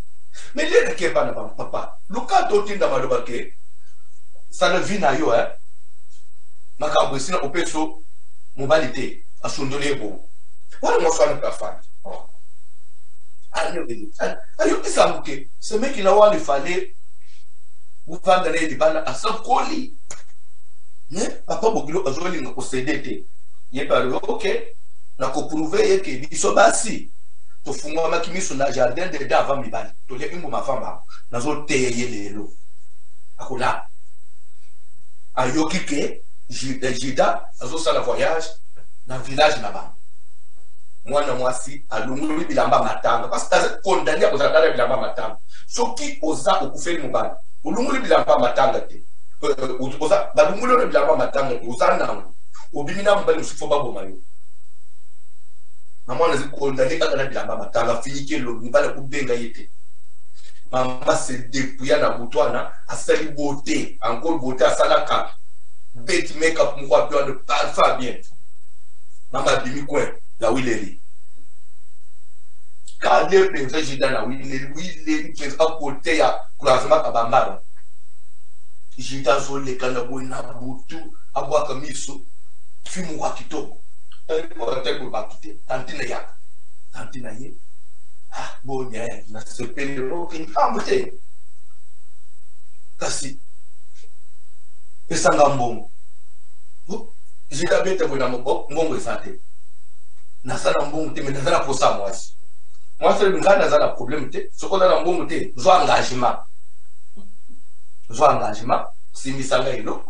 Mais les qui pas na papa, le cas d'autres dans ma lobaké, ça ne vit na yo hein. Ma cabosina au peso, mobilité, à son donné beau. Voilà mon soin de ta femme. Ayo ça mouké, ce mec qui n'a pas le fallait, vous vendez les bannes à son colis. Mais papa Bogilo a joué au CDT. Il est pas ok, n'a qu'au prouver que ils sont bassi. To funga makimi sur na jardin de avant mi bali to le imbo mafamba nazo teye lelo akola ayoki ke Jida azo sala voyage na village là-bas mwana mwasi alungulu bilamba matanga parce que t'as condamné aux adara bilamba matanga soki oza okufeli mobali ulungulu bilamba matanga te oza balungulu bilamba matanga oza nango obimina mobali usifo babo mayo. Maman a condamné quand on a bilamba matanga fini que le mobile pour benga yete. Maman se dépouilla na boutoana a sali beauté encore beauté à salaka bête make-up moi bien de parfum bien. Maman bimi quoi la Willeri. Quand les présidents dans la Willeri qui est à côté ya croisement kabambara. Jita zole kana boina butu abwa kamiso fimu wa kitoko. Tantina yak, tantina ye. Ah, bon, na se pelo qui amute. Kasi. Pesanga mbongo. Jida bete bona mbongo esate. Na sala mbongo te, mais na sala posa mwasi. Mwasi ngana zala problème te, sokola na mbongo te, zo engagement. Zo engagement, simisanga ilo.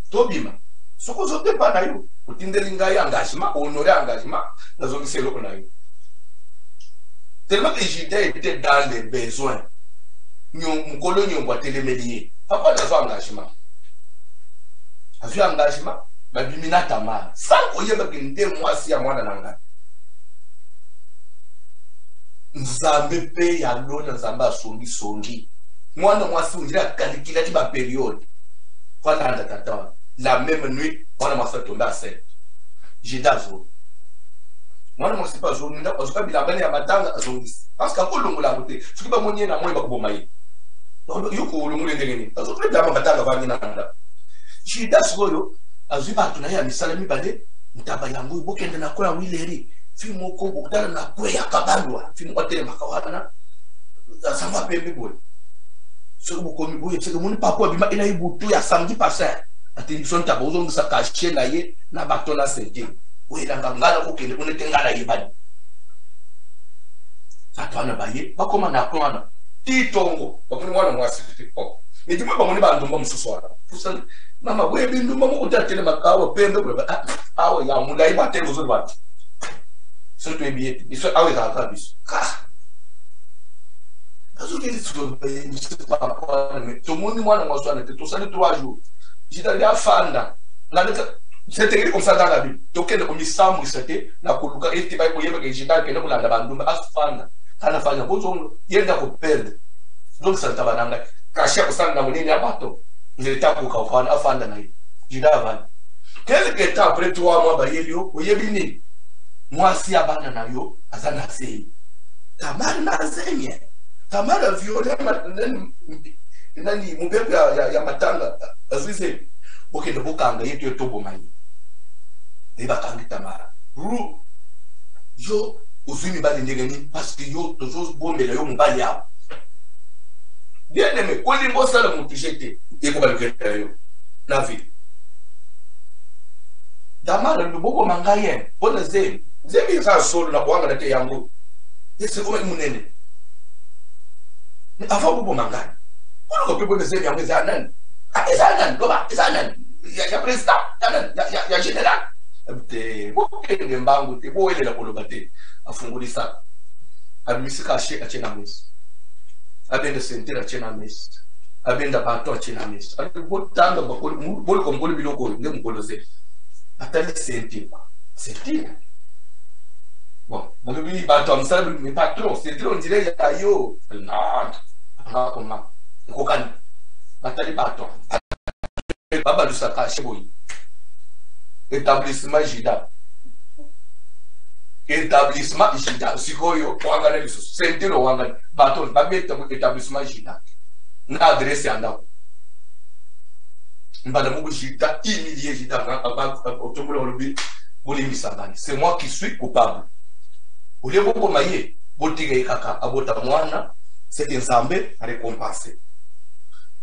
Tobima. Soko zote pa na yo. Utindelinga ya engagement, honorer engagement, dans un lycée local. Tellement que Jida était dans les besoins. Nous colons ont boité les médias. Pourquoi dans un engagement? Avec engagement, ma bimina tama. Sans qu'on y ait pas moi si à moi dans l'engagement. Nzambe pe ya lona nzamba songi. Moi non moi si on dirait calculer ma période. Voilà dans tata. La même nuit, on a fait tomber à 7. J'ai d'azur. Moi, je ne sais pas, je ne sais pas, je ne sais pas, parce qu'à quoi l'on l'a voté? Ce qui va monter dans moi, il va bomber. Donc, il faut le mouler de l'année. Parce que le bataille va venir. J'ai d'azur, à Zuba, tu n'as pas mis salami balé, ntaba yango bokende na koya wileri fi moko bokutana na koya kabalwa fi moko tele makawana asamba pembe boy so bokomi boye c'est que mon papa bima ina ibutu ya samedi passé ati son taba ozo ngisa caché na ye na bato na senti we la ngala kokende onete ngala yebani atwana baye bakoma na kwana titongo bakoni mwana mwasi tipo eti mwe bamoni bandumba mususwara fusa mama we bindumba mu kutatele makawa pembe bwe awo ya munda ibate uzuri bati so to ebiete iso awe za kabisa azo kele tsudo be msipa kwa me to moni mwana mwaswana te to sali 3 jours jitali afanda ngale c'était comme ça dans la Bible to kende ko misamu isate na kuluka eti bai ko yebe ke jitali kende kulanda bandumba afanda kana fanya bozo yenda ko perde donc ça tabananga kasha kusana na munini abato nilitaka kukafana afanda na hiyo jidava quelques temps après 3 mois ba yelio oyebini mwasi abana nayo azana sei tamara na zenye tamara viole nani mubebe ya matanga azize okende bukanga yetu yotobo mai eba kangi tamara ru yo uzuni bali ndengeni parce que yo toujours bombela yo mbali ya bien aimé kolimbo sala mutu jete eko baluketa yo na vie damara luboko mangaye bona zemi sa solo na kwanga date yangu ese koma imunene ni afa bobo mangaye ona ko pebo zemi yangu zanan ezanan loba ezanan ya president ya general te bokende mbangu te boelela koloba te afungulisa amisika she achena mesi abenda sentira achena mesi abenda bato achena mesi botanga boli komboli biloko ngemukoloze atali sentira bon boli bato amsala mi patron sentira on dirait ya yo non comment kokani atali bato baba du saka sheboyi établissement Jida sikoyo wangana liso sentiro wangana baton babeta mu établissement Jida na adresse yandako mbala mu Jida humilié Jida otombola lobi bolimi sangani c'est moi qui suis coupable ole boko maye botiga ikaka abota mwana c'est nzambe a récompensé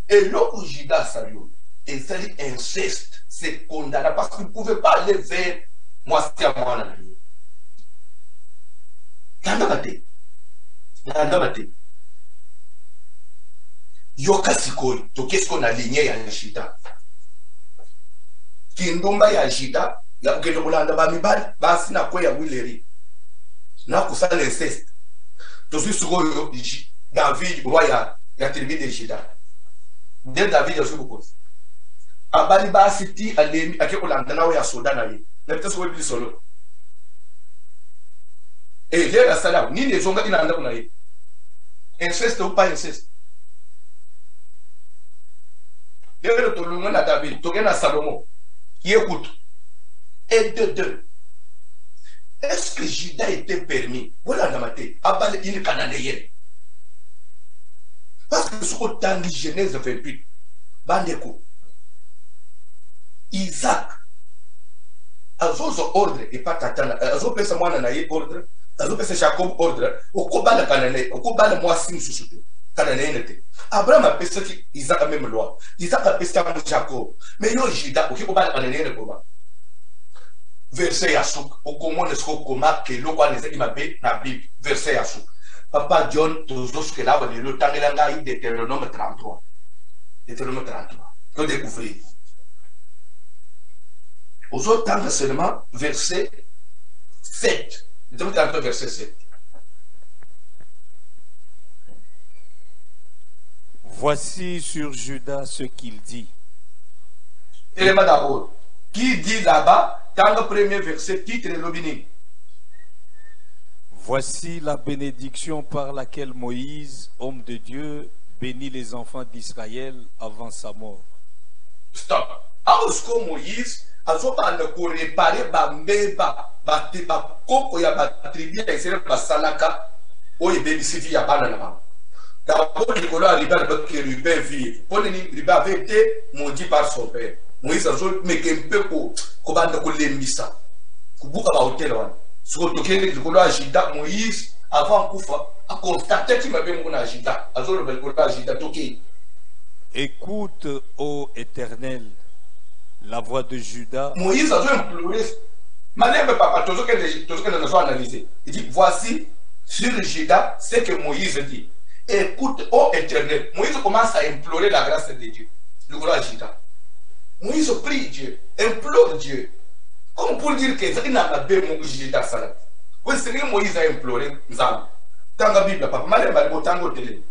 et l'autre Jida salio et ça dit inceste c'est condamné parce qu'il ne pouvait pas aller vers moi c'est à moi Nandabate yoka sikoi to qu'est-ce qu'on a ligné ya Jida kindumba ya Jida ya ukendo bulanda ba mibali basi na kwa ya wileri na kusala inceste to suis sur David roi ya tribu de Jida de David ya suko abali basi ti alemi akekolanda nawe ya soda na ye na bitso webi solo et les la salam ni les zonga ina anda kuna ye inceste ou pas inceste le to lunga na David to gena Salomon qui écoute et de deux est-ce que Jida était permis voilà na mate abali ini cananéenne parce que ce qu'on t'a dit Genèse 28 bandeko Isaac azozo ordre et pas tatana azo pesa mwana na ye ordre azo pesa Jacob ordre okobala kanane okobala mwasi mususutu kanane nete Abraham a pesa ki Isaac a même loi Isaac a pesa Jacob mais yo Jida okobala kanane ne koma verset ya souk okomone sko koma ke lokwa nezaki mabe na Bible verset ya souk papa John tozo que là on le tangela ngai Deutéronome 33 to découvrir aux autres temps seulement verset 7. Verset 7. Voici sur Judas ce qu'il dit. Élément d'abord. Qui dit là-bas, dans le premier verset, titre et l'obéni. Voici la bénédiction par laquelle Moïse, homme de Dieu, bénit les enfants d'Israël avant sa mort. Stop. Aosko Moïse, azoba ne ko réparer ba mbeba ba te ba koko ya ba tribu ya Israël ba salaka o yebeli sifi ya bana na ba. D'abord Nicolas arriva à que Rubin vit. Pour ni Rubin avait été maudit par son père. Moïse azo meke mpeko ko banda ko lembisa. kubuka ba hotel wana siko tokende likolo agida Moïse avant kufa a constaté qu'il m'avait mon agida azolo likolo agida toke. Écoute, ô Éternel, la voix de Judas. Moïse a imploré. Malgré papa, tout ce que nous avons analysé. Il dit voici sur Judas ce que Moïse dit. Écoute, ô Éternel. Moïse commence à implorer la grâce de Dieu. Le roi Judas. Moïse prie Dieu, implore Dieu. Comme pour dire que ça n'a pas bien mon Judas ça. Oui, c'est que Moïse a imploré. Dans la Bible, papa, malgré tango télé.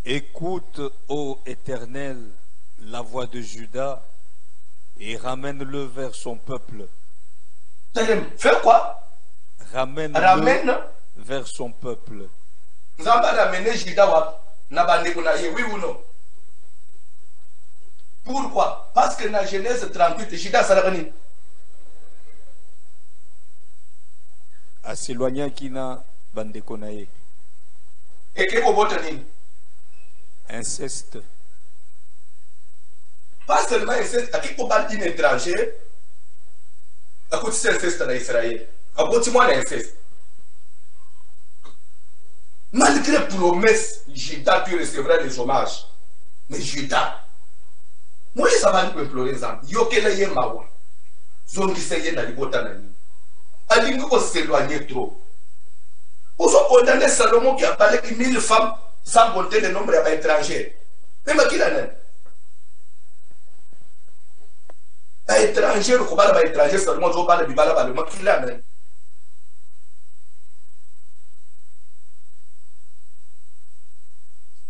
Écoute, ô Éternel, la voix de Judas et ramène-le vers son peuple. Fais quoi? Ramène-le vers son peuple. Nous allons ramener Judas oui ou non? Pourquoi? Parce que dans Genèse 38, Judas s'est à s'éloigner qui n'a bande konaye. Et que vous votez? Inceste. Pas seulement inceste, à qui peut parler d'un étranger, à côté de inceste en Israël, à côté de moi l'inceste. Malgré la promesse, Judas, tu recevras les hommages. Mais Judas, moi je savais pas implorer ça. Yokela ye mawa. Zongi seye na libota na ni. Alingo ko s'éloigner trop. Vous avez condamné Salomon qui a parlé de 1000 femmes sans compter le nombre d'étrangers. Même qui l'a dit? Étranger, le combat de l'étranger, seulement je parle de Bibala, le qui l'a dit?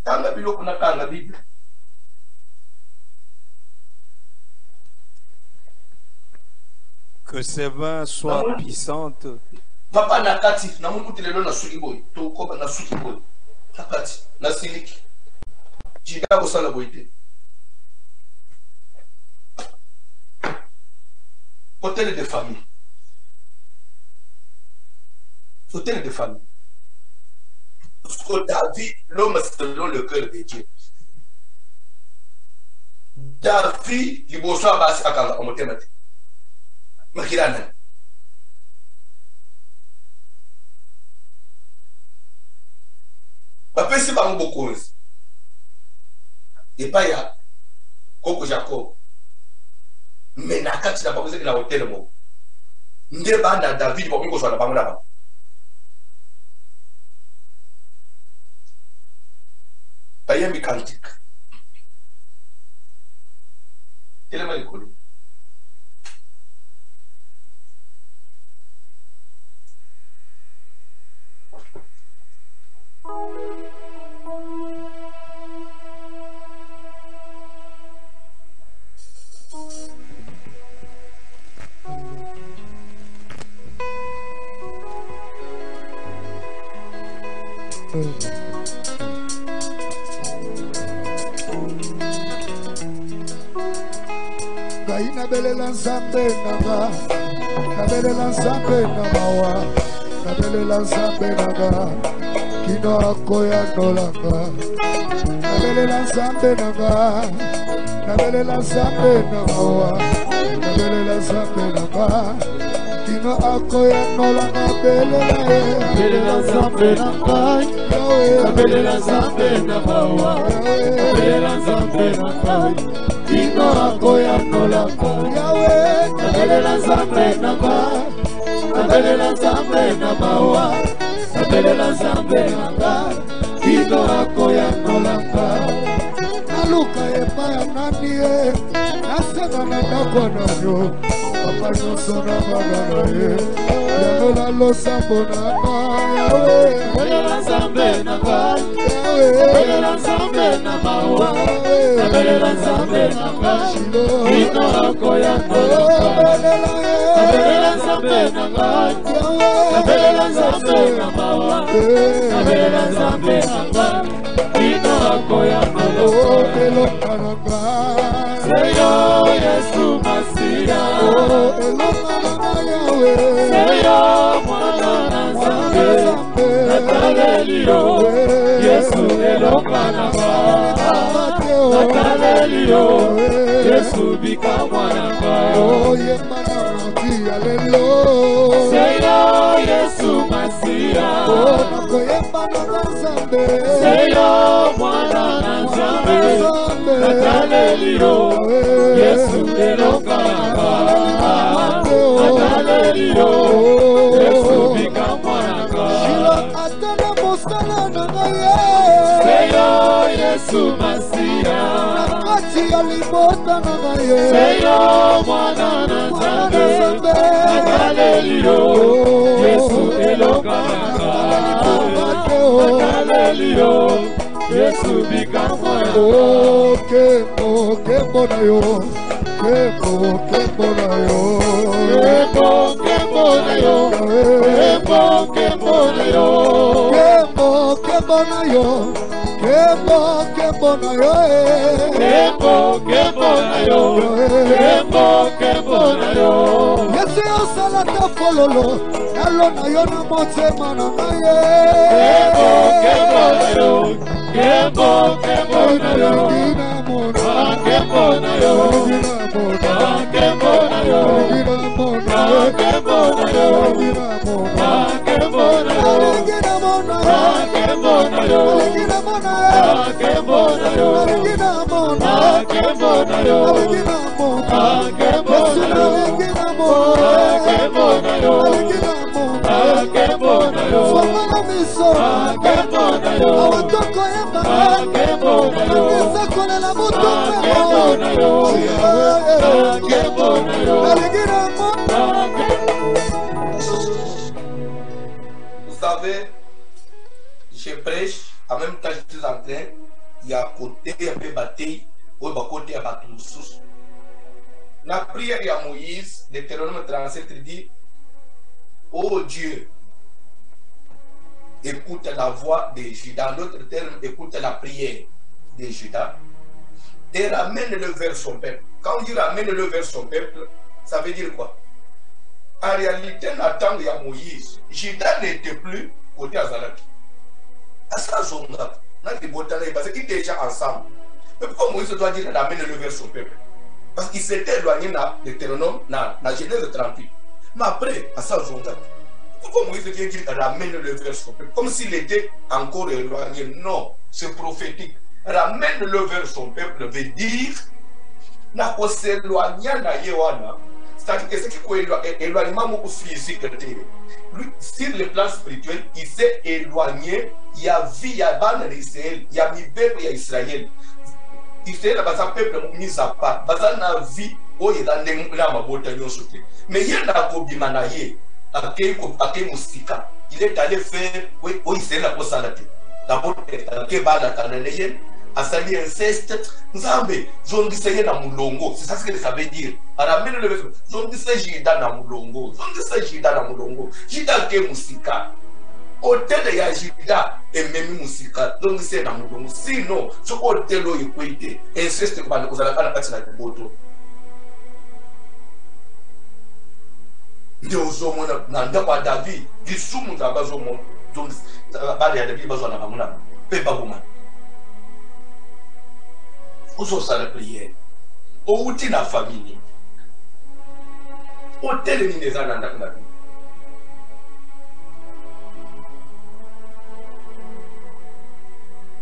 Dans la Bible, on a dans la Bible. Que ses mains soient puissantes. Papa nakati, na mungu tilelo na sukiboy, to koba na sukiboy. Nakati, na siliki. Jida ko sala boyte. Hôtel de famille. Hôtel de famille. Parce que David, l'homme selon le cœur de Dieu. David, il bosse à base à Kanga, en mathématiques. Makirana. Papa, c'est pas un beau cause. Et pas ya, Coco Jacob. Mais nakati na babuze na hotel mo. Nde banda David bo bingo so na bamula ba. Bayemi kantik. Ele mai kulu. Kaina belela nzambe nanga, kabelela nzambe na mawa, kabelela nzambe nanga, kino akoya nolanga, kabelela nzambe nanga, kabelela nzambe na mawa, kabelela nzambe nanga, kino akoya nolanga belela ye, kabelela nzambe nanga, kabelela nzambe na mawa, kabelela nzambe nanga. Kino akoya nolanga Yahweh, kabelela nzambe nanga, kabelela nzambe na mawa, kabelela nzambe nanga, kino akoya nolanga. Naluka epai ya nani ye, nasenga na ndako na yo, papa nyonso na bana na ye, yango nalosambo nanga Yahweh, kabelela nzambe nanga, kabelela nzambe na mawa, kabelela nzambe nanga, kino akoya nolanga. Kabelela nzambe nanga, kabelela nzambe na mawa, kabelela nzambe nanga, kino akoya nolanga. Seyo Yesu Masiya, seyo mwana na nzambe, nakaleliyo Yesu elonga na ba, nakaleliyo Yesu bika mwananga Oh yemba na matia lelo Seyo Yesu Masia Oh nako yemba na Nzambe Seyo mwana na Nzambe Nakalelio Yesu elokanga Nakalelio Yesu bika mwananga Shila atana mosala na ngaye Seyo Yesu Masia Nakati ya libota na ngaye Seyo mwana na Nzambe Nakalelio Yesu elokanga Nakalelio Yesu bika mwananga Oh kembo na yo Kembo na yo Kembo na yo Kembo na yo Kembo na yo Kembo na yo Kembo na yo Kembo na yo Yesi osala ta fololo Yalo na yo na motema na ngaye Kembo na yo Kembo na yo Kembo na yo Kembo na yo Kembo na yo Kembo na yo Vous savez, je prêche, en même temps je suis en train, il y a côté un peu bataille, ou côté à battre une source. La prière de Moïse, Deutéronome 37 dit, ô Dieu, écoute la voix de Judas, en d'autres termes, écoute la prière de Judas, et ramène-le vers son peuple. Quand on dit ramène-le vers son peuple, ça veut dire quoi? En réalité, Nathan et Moïse, Judas n'était plus côté Azalaki. À ça, parce qu'ils étaient déjà ensemble. Mais pourquoi Moïse doit dire ramène-le vers son peuple? Parce qu'il s'était éloigné dans Deutéronome, dans Genèse 38. Mais après, à ça, pourquoi Moïse vient dire ramène-le vers son peuple? Comme s'il était encore éloigné. Non, c'est prophétique. Ramène-le vers son peuple veut dire n'a pas s'éloigner na Yewana. C'est-à-dire que ce qui est éloignement physique, lui, sur le plan spirituel, il s'est éloigné. Il y a vie, il y a ban d'Israël, il y a Mibé, il y a Israël. Israël a un peuple mis à part. Il y a une vie où il y a un peu. Mais il y a un peu de Moustika. Il est allé faire où Israël a posé la tête. D'abord, il y a asali inceste nzambe zongisa na mulongo, c'est ça ce que ça veut dire. Aramene le verset zongisa jida na mulongo, zongisa jida na mulongo, jida ke musika hôtel ya jida ememi musika zongisa na mulongo, sinon ce hôtel oyo kwete inceste ko bana kozala kana kati na boto ndio uzomona na ndakwa David lisumu nzabazomona zongisa bale ya David bazona bamuna pe babuma. Osala prière. Outi na famille. Hôtel ni neza na ndako na bi.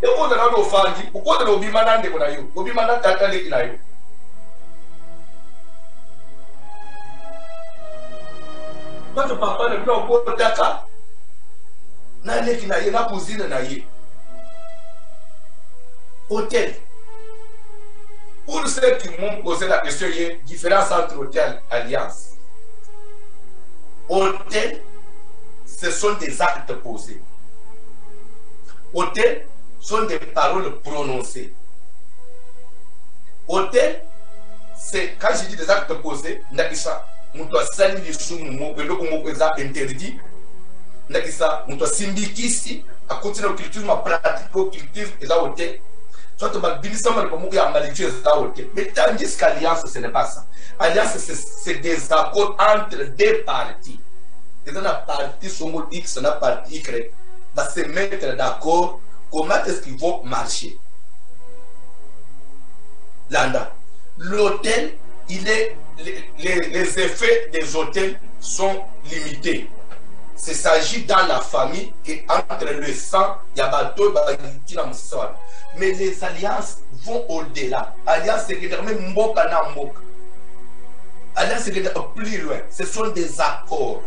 E ko na no fandi, ko na obi manande ko na yo. Obi manande tata le na yo. Bato papa na bino ko daka. Na le ki na ye na cousine na ye. Hôtel. Pour ceux qui m'ont posé la question, il y a une différence entre hôtel et alliance. Hôtel, ce sont des actes posés. Hôtel, ce sont des paroles prononcées. Hôtel, c'est quand je dis des actes posés, nakisa, muto sali lisumu mo eloko moko eza interdit. Nakisa, muto simbikisi, à continuer au culture, ma pratique au culture, eza hôtel. Soit tu vas dire ça, mais tandis qu'alliance, ce n'est pas ça. Alliance, c'est des accords entre deux parties. Et dans la partie Songo X, dans la partie Y, va se mettre d'accord comment est-ce qu'ils vont marcher. Landa. l'autel, les effets des autels sont limités. Il s'agit dans la famille qu'entre le sang, il y a bateau, mais les alliances vont au-delà. Alliance, c'est que même Mboka na Mboka. Alliance, c'est que plus loin. Ce sont des accords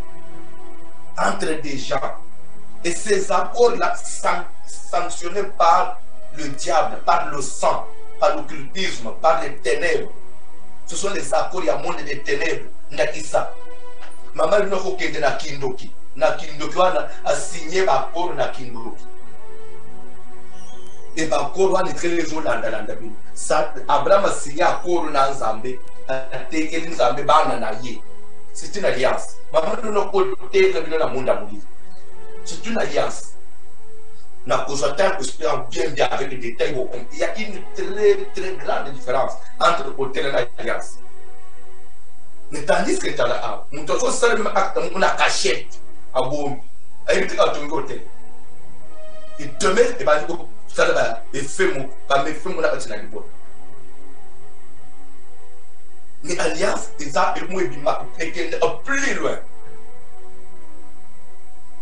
entre des gens. Et ces accords-là sanctionnés par le diable, par le sang, par l'occultisme, par les ténèbres. Ce sont les accords, il y a un monde des ténèbres. Nakisa. Maman, il faut qu'il y ait na Kindoki. Na Kindoki, on a signé l'accord na Kindoki. Et l'accord, on est très les autres dans la Bible. Abraham a signé l'accord na Nzambe. C'est une alliance. Maman, il faut qu'il y ait na monde. C'est une alliance. Bien avec les détails, il y a une très grande différence entre l'hôtel et l'alliance. Mais tandis que tu as là, nous avons seulement une cachette à Boum, à une hôtel. Et demain, il va dire ça va faire mon activité. Mais l'alliance, c'est ça, et moi, il plus loin.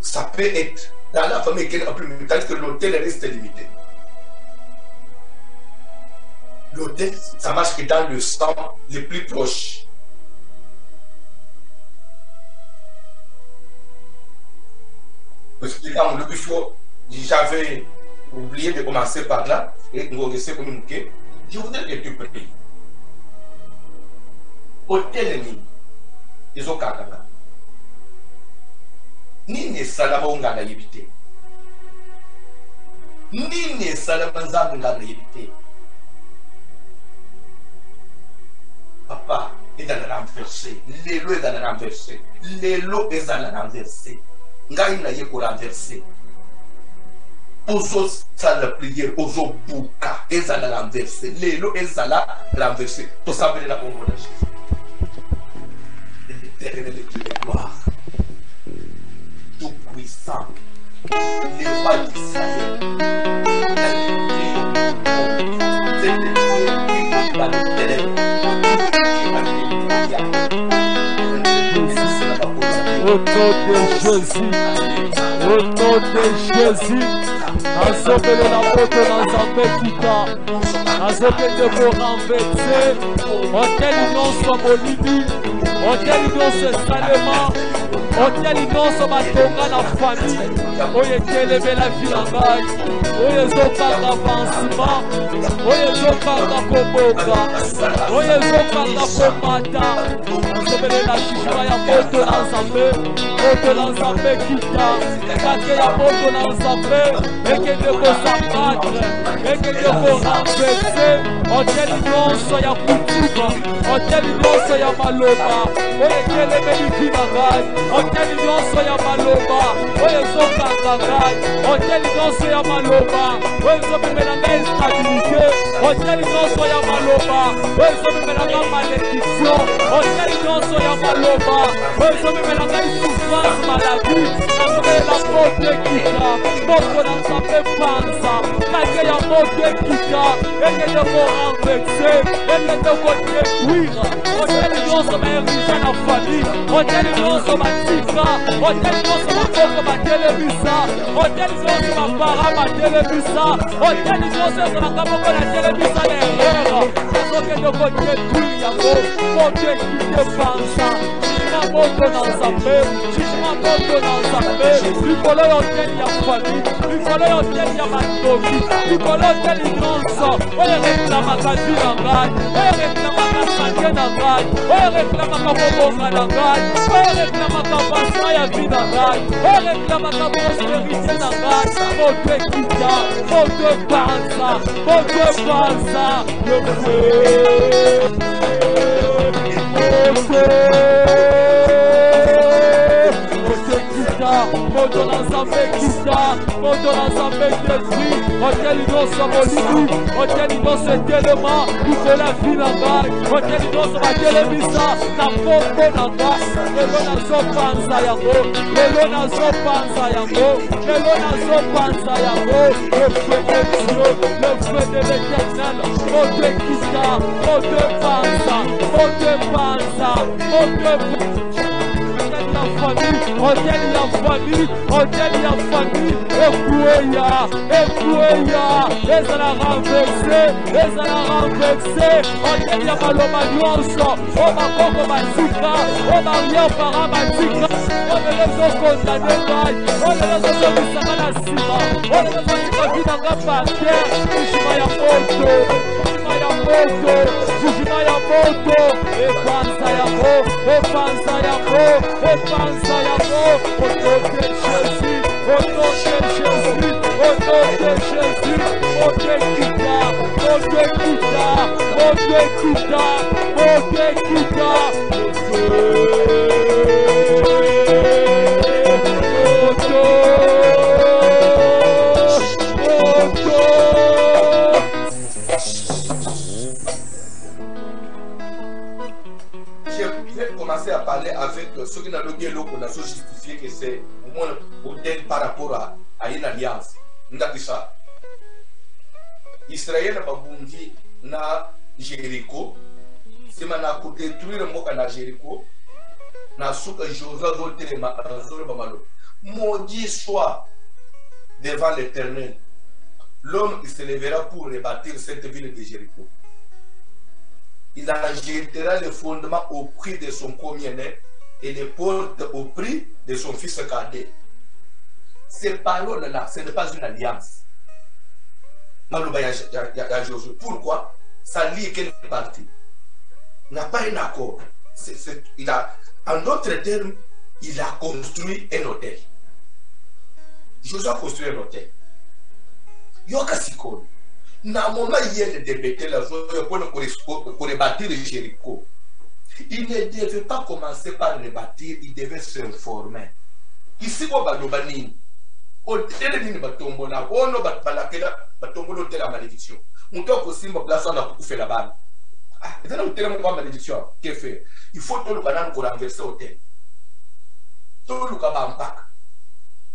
Ça peut être dans la famille qui est plus limité, tandis que l'hôtel reste limité. L'hôtel, ça marche que dans le sang le plus proche. Parce que dans le bifo, j'avais oublié de commencer par là, et nous avons communiqué. Je voudrais que tu pries. Hôtel ni, ils ont kangaka. Nini salama ungana yibite. Nini salama nzambe ungana yibite. Papa est dans la renversée. L'élo est dans la renversée. L'élo est dans la renversée. Ngai na yeko renversée. Ozo sa la prière, ozo buka est dans la renversée. L'élo est dans la renversée. Tout ça veut dire la bonne de Jésus. L'éternel est de gloire. Tout puissant, les rois d'Israël, au nom de Jésus, au nom de Jésus, azobele la moto na Nzambe kita, azobele ko renverser, auquel nyonso molili, auquel nyonso esalema, auquel nyonso batonga na famille, oyo etelemi vie na ngai, oyo ezokanga avancement, oyo ezokanga koboka, oyo ezokanga komata, azobele na jugement ya moto na Nzambe, moto na Nzambe kita, kake ya moto na Nzambe, ekende kosabattre, ekende korenverser, auquel nyonso ya kutuba, auquel nyonso ya maloba, oyo etelemi vie na ngai, auquel nyonso ya maloba, oyo ezokanga ngai, auquel nyonso ya maloba, oyo ezomemela ngai instabilité, auquel nyonso ya maloba, oyo ezomemela ngai malédiction, auquel nyonso ya maloba, oyo ezomemela ngai souffrance maladie, nazomela moto ekita, moto na Nzambe panza, kake ya moto ekita, ekende korenverse, ekende kodétruire, auquel nyonso baérige na famille, auquel nyonso batika, auquel nyonso bakoko batelemisa, auquel nyonso bapara batelemisa, auquel nyonso ezalaka moko na telemisa na erreur, nazokende kodétruire yango, moto ekite panza, jugement moto na Nzambe, jugement moto na Nzambe, likolo ya hôtel ya famille, likolo ya hôtel ya batoki, likolo ya hôtel nyonso, oyo reklamaka vi na ngai, oyo reklamaka santé na ngai, oyo reklamaka kobonga na ngai, oyo reklamaka avancement ya vi na ngai, oyo reklamaka prospérité na ngai, moto ekita, moto epanza, moto epanza, moto na nzambe kita, moto na nzambe détruit, oteli nyonso molili, oteli nyonso etelema, likolo ya vi na ngai, oteli nyonso batelemisa na kombo na ngai, lelo nazopanza yango, lelo nazopanza yango, lelo nazopanza yango, le feu de Dieu, le feu de l'Éternel, moto kita, moto panza, moto panza, moto la famille, hôtel la famille, hôtel la famille, Ekouya, les ala renversé, hôtel la maloma nyonso, o makoko matika, o maria para matika, o lezo condamné ngai, o lezo sobisaka na sima, o lezo sobisaka vinanga pate, jugement ya moto, jugement ya moto, epanza yango, Panza yango, au nom de Jésus, au nom de Jésus, au nom de Jésus, au Dieu kita, au Dieu kita, au Dieu kita, au Dieu kita, À parler avec ceux qui n'ont pas dit qu'on a justifié que c'est au moins hôtel par rapport à une alliance. Ndakisa Israël n'a pas bondi na Jéricho, c'est maintenant détruire le mot na Jéricho, na souka Josué voter les malo. Maudit soit devant l'Éternel l'homme qui se lèvera pour rebâtir cette ville de Jéricho. Il en jettera le fondement au prix de son premier-né et les portes au prix de son fils cadet. Ces paroles-là, ce n'est pas une alliance. Pourquoi? Ça lie quelle partie? Il n'a pas un accord. En d'autres termes, il a construit un hôtel. Josué a construit un hôtel. Yokasikon. Na moment hier de Bethel pour rebâtir Jéricho, il ne devait pas commencer par rebâtir, il devait s'informer. Ici, on va le hôtel d'une batombola, on va batombola hôtel à malédiction. On doit aussi me placer dans la fait la balle. Ah, c'est un hôtel à malédiction. Qu'est-ce que fait? Il faut tout le canal pour renverser l'hôtel. Tout le canal en pack.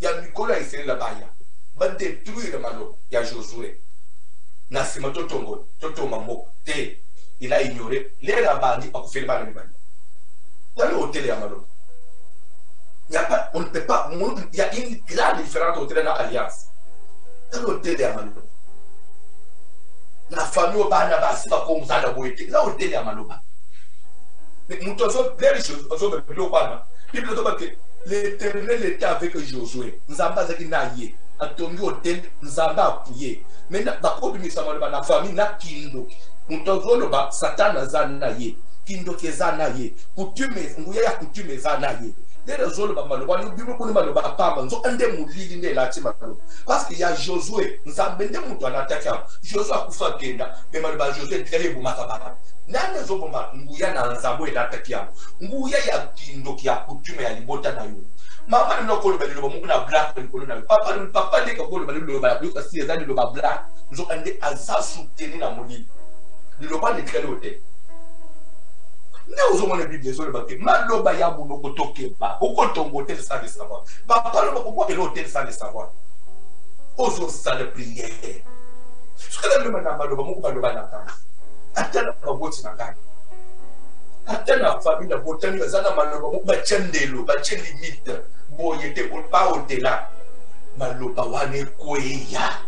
Il y a Nicolas et c'est là-bas. Il va détruire le malo. Il y a Josué. Nasima Totongo, Totomamo, il a ignoré les rabani à faire le bal. Dans le hôtel à Malo. Il y a pas, on ne peut pas, il y a une grande différence entre les alliances. Dans l'hôtel à Malo. La famille au Banabas va comme ça la beauté. Là, hôtel à Malo. Mais nous avons des choses, nous avons des Obama. Il nous a dit l'Éternel était avec Josué. Nous avons pas dit naïe. À ton hôtel, nous avons appuyé. Mais la famille na kindo. Mutozolo ba Satan zanaye. Kindo kezanaye. Coutume, nguya ya coutume zanaye. Dès zolo ba maloba, nous bibo ko maloba pamba. Nzo ande mulili ne la tima malo. Parce qu'il y a Josué, nzambende mutu anataka. Josué akufa kenda. Mais maloba Josué tele bumaka baba. Nane zo bomba nguya na nzambo elatakia. Nguya ya kindo ya coutume ya libota na yo. Maman ne kolo bali lo mukuna black ni kolo na papa de ka kolo bali lo ba yo kasi ezali lo ba black nzo ande aza soutenir na moli lo ba de kele hotel ne ozo mona bible zo le ba ke maloba ya buno ko toke ba o tongo hotel sans le savoir papa lo ko ko hotel sans le savoir ozo sa de prière ce que le mana maloba muku maloba na kan atana ba boti na kan atana famille na botani zana maloba muku ba chendelo ba chen limite boyete pas au-delà. Maloba wane kweya.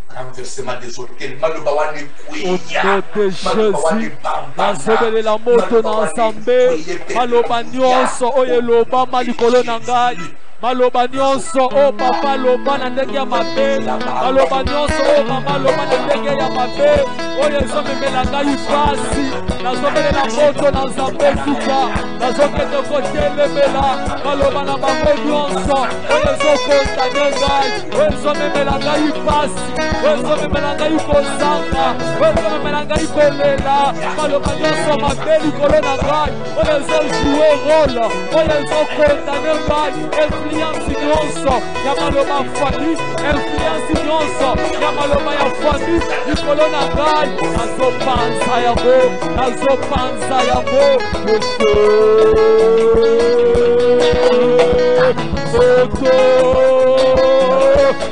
Renversement des hôtels. Maloba wane kweya. Maloba wane bamba. Nasebele la moto na ensemble. Maloba nyonso oye loba malikolo na ngai. Maloba nyonso o papa loba na ndenge ya mabe. Maloba nyonso o mama loba na ndenge ya mabe. oyo ezomemela ngai pasi nazomelela moto na nzambe tuka nazokende kotelemela maloba na bango nyonso oyo ezokondane ngai oyo ezomemela ngai pasi oyo ezomemela ngai kozanga oyo ezomemela ngai kolela maloba nyonso mabe likolo na ngai oyo ezojue role oyo ezokondane ngai influence nyonso ya maloba famille influence nyonso ya maloba ya famille likolo na ngai nazopanza yango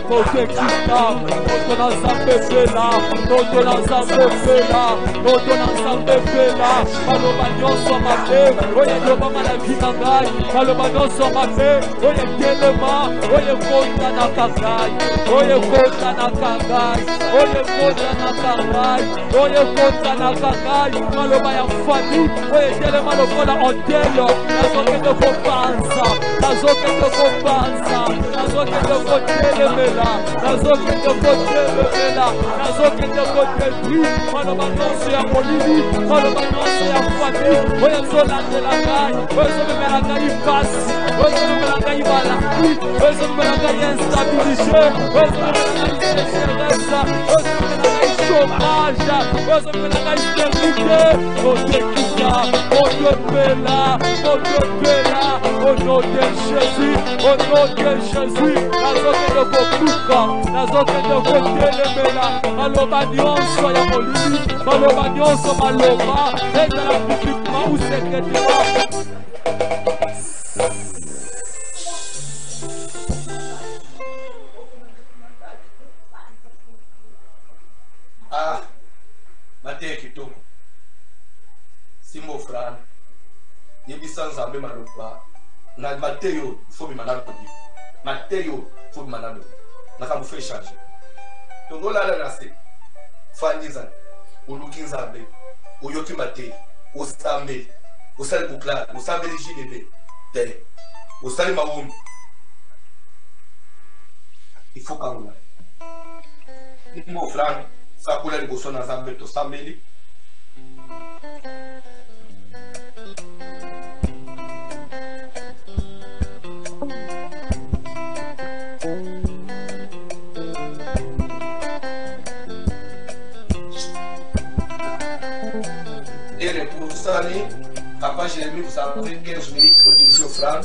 Kotekita, Totona Zambefela, Maloba nyonso mabe, oye loba malabika ngai, Maloba nyonso mabe, oye telema, oye konta na kangai, Maloba ya fami, oye telema lokola ontelo, nazokende kopanza, nazokende kotelemela, nazokende kotetri, maloba nyonso ya molili, maloba nyonso ya fami, oyo ezolandela ngai, oyo ezomemela ngai pasi, oyo ezomemela ngai maladi, oyo ezomemela ngai instabilité, oyo ezomemela ngai sécheresse, oyo ezomemela ngai chômage, oyo ezomemela ngai stérilité, kotekisa, kotepela, au nom de Jésus, nazokende kokuka, nazokende kotelemela, maloba nyonso ya molili, maloba nyonso maloba, ezala publiquement ou secrètement. Ah, Mathieu Kitoko, Simbo Fran, Yebisan Zambe Maropa, na Mathieu, faut me manano di. Mathieu, faut me manano. Na kamu fait changer. Tongo la nase. Fani Zan, Olukin Zambe, Oyoki Mathieu, Ostambe, Osal Bukla, Ostambe JDB, Tele, Osal Maoum. Il faut qu'on l'a. Simbo Fran, ça coule les bossons dans Zambe, Ostambe. Et pour ça, papa Jérémie, vous avez 15 minutes pour dire au frère.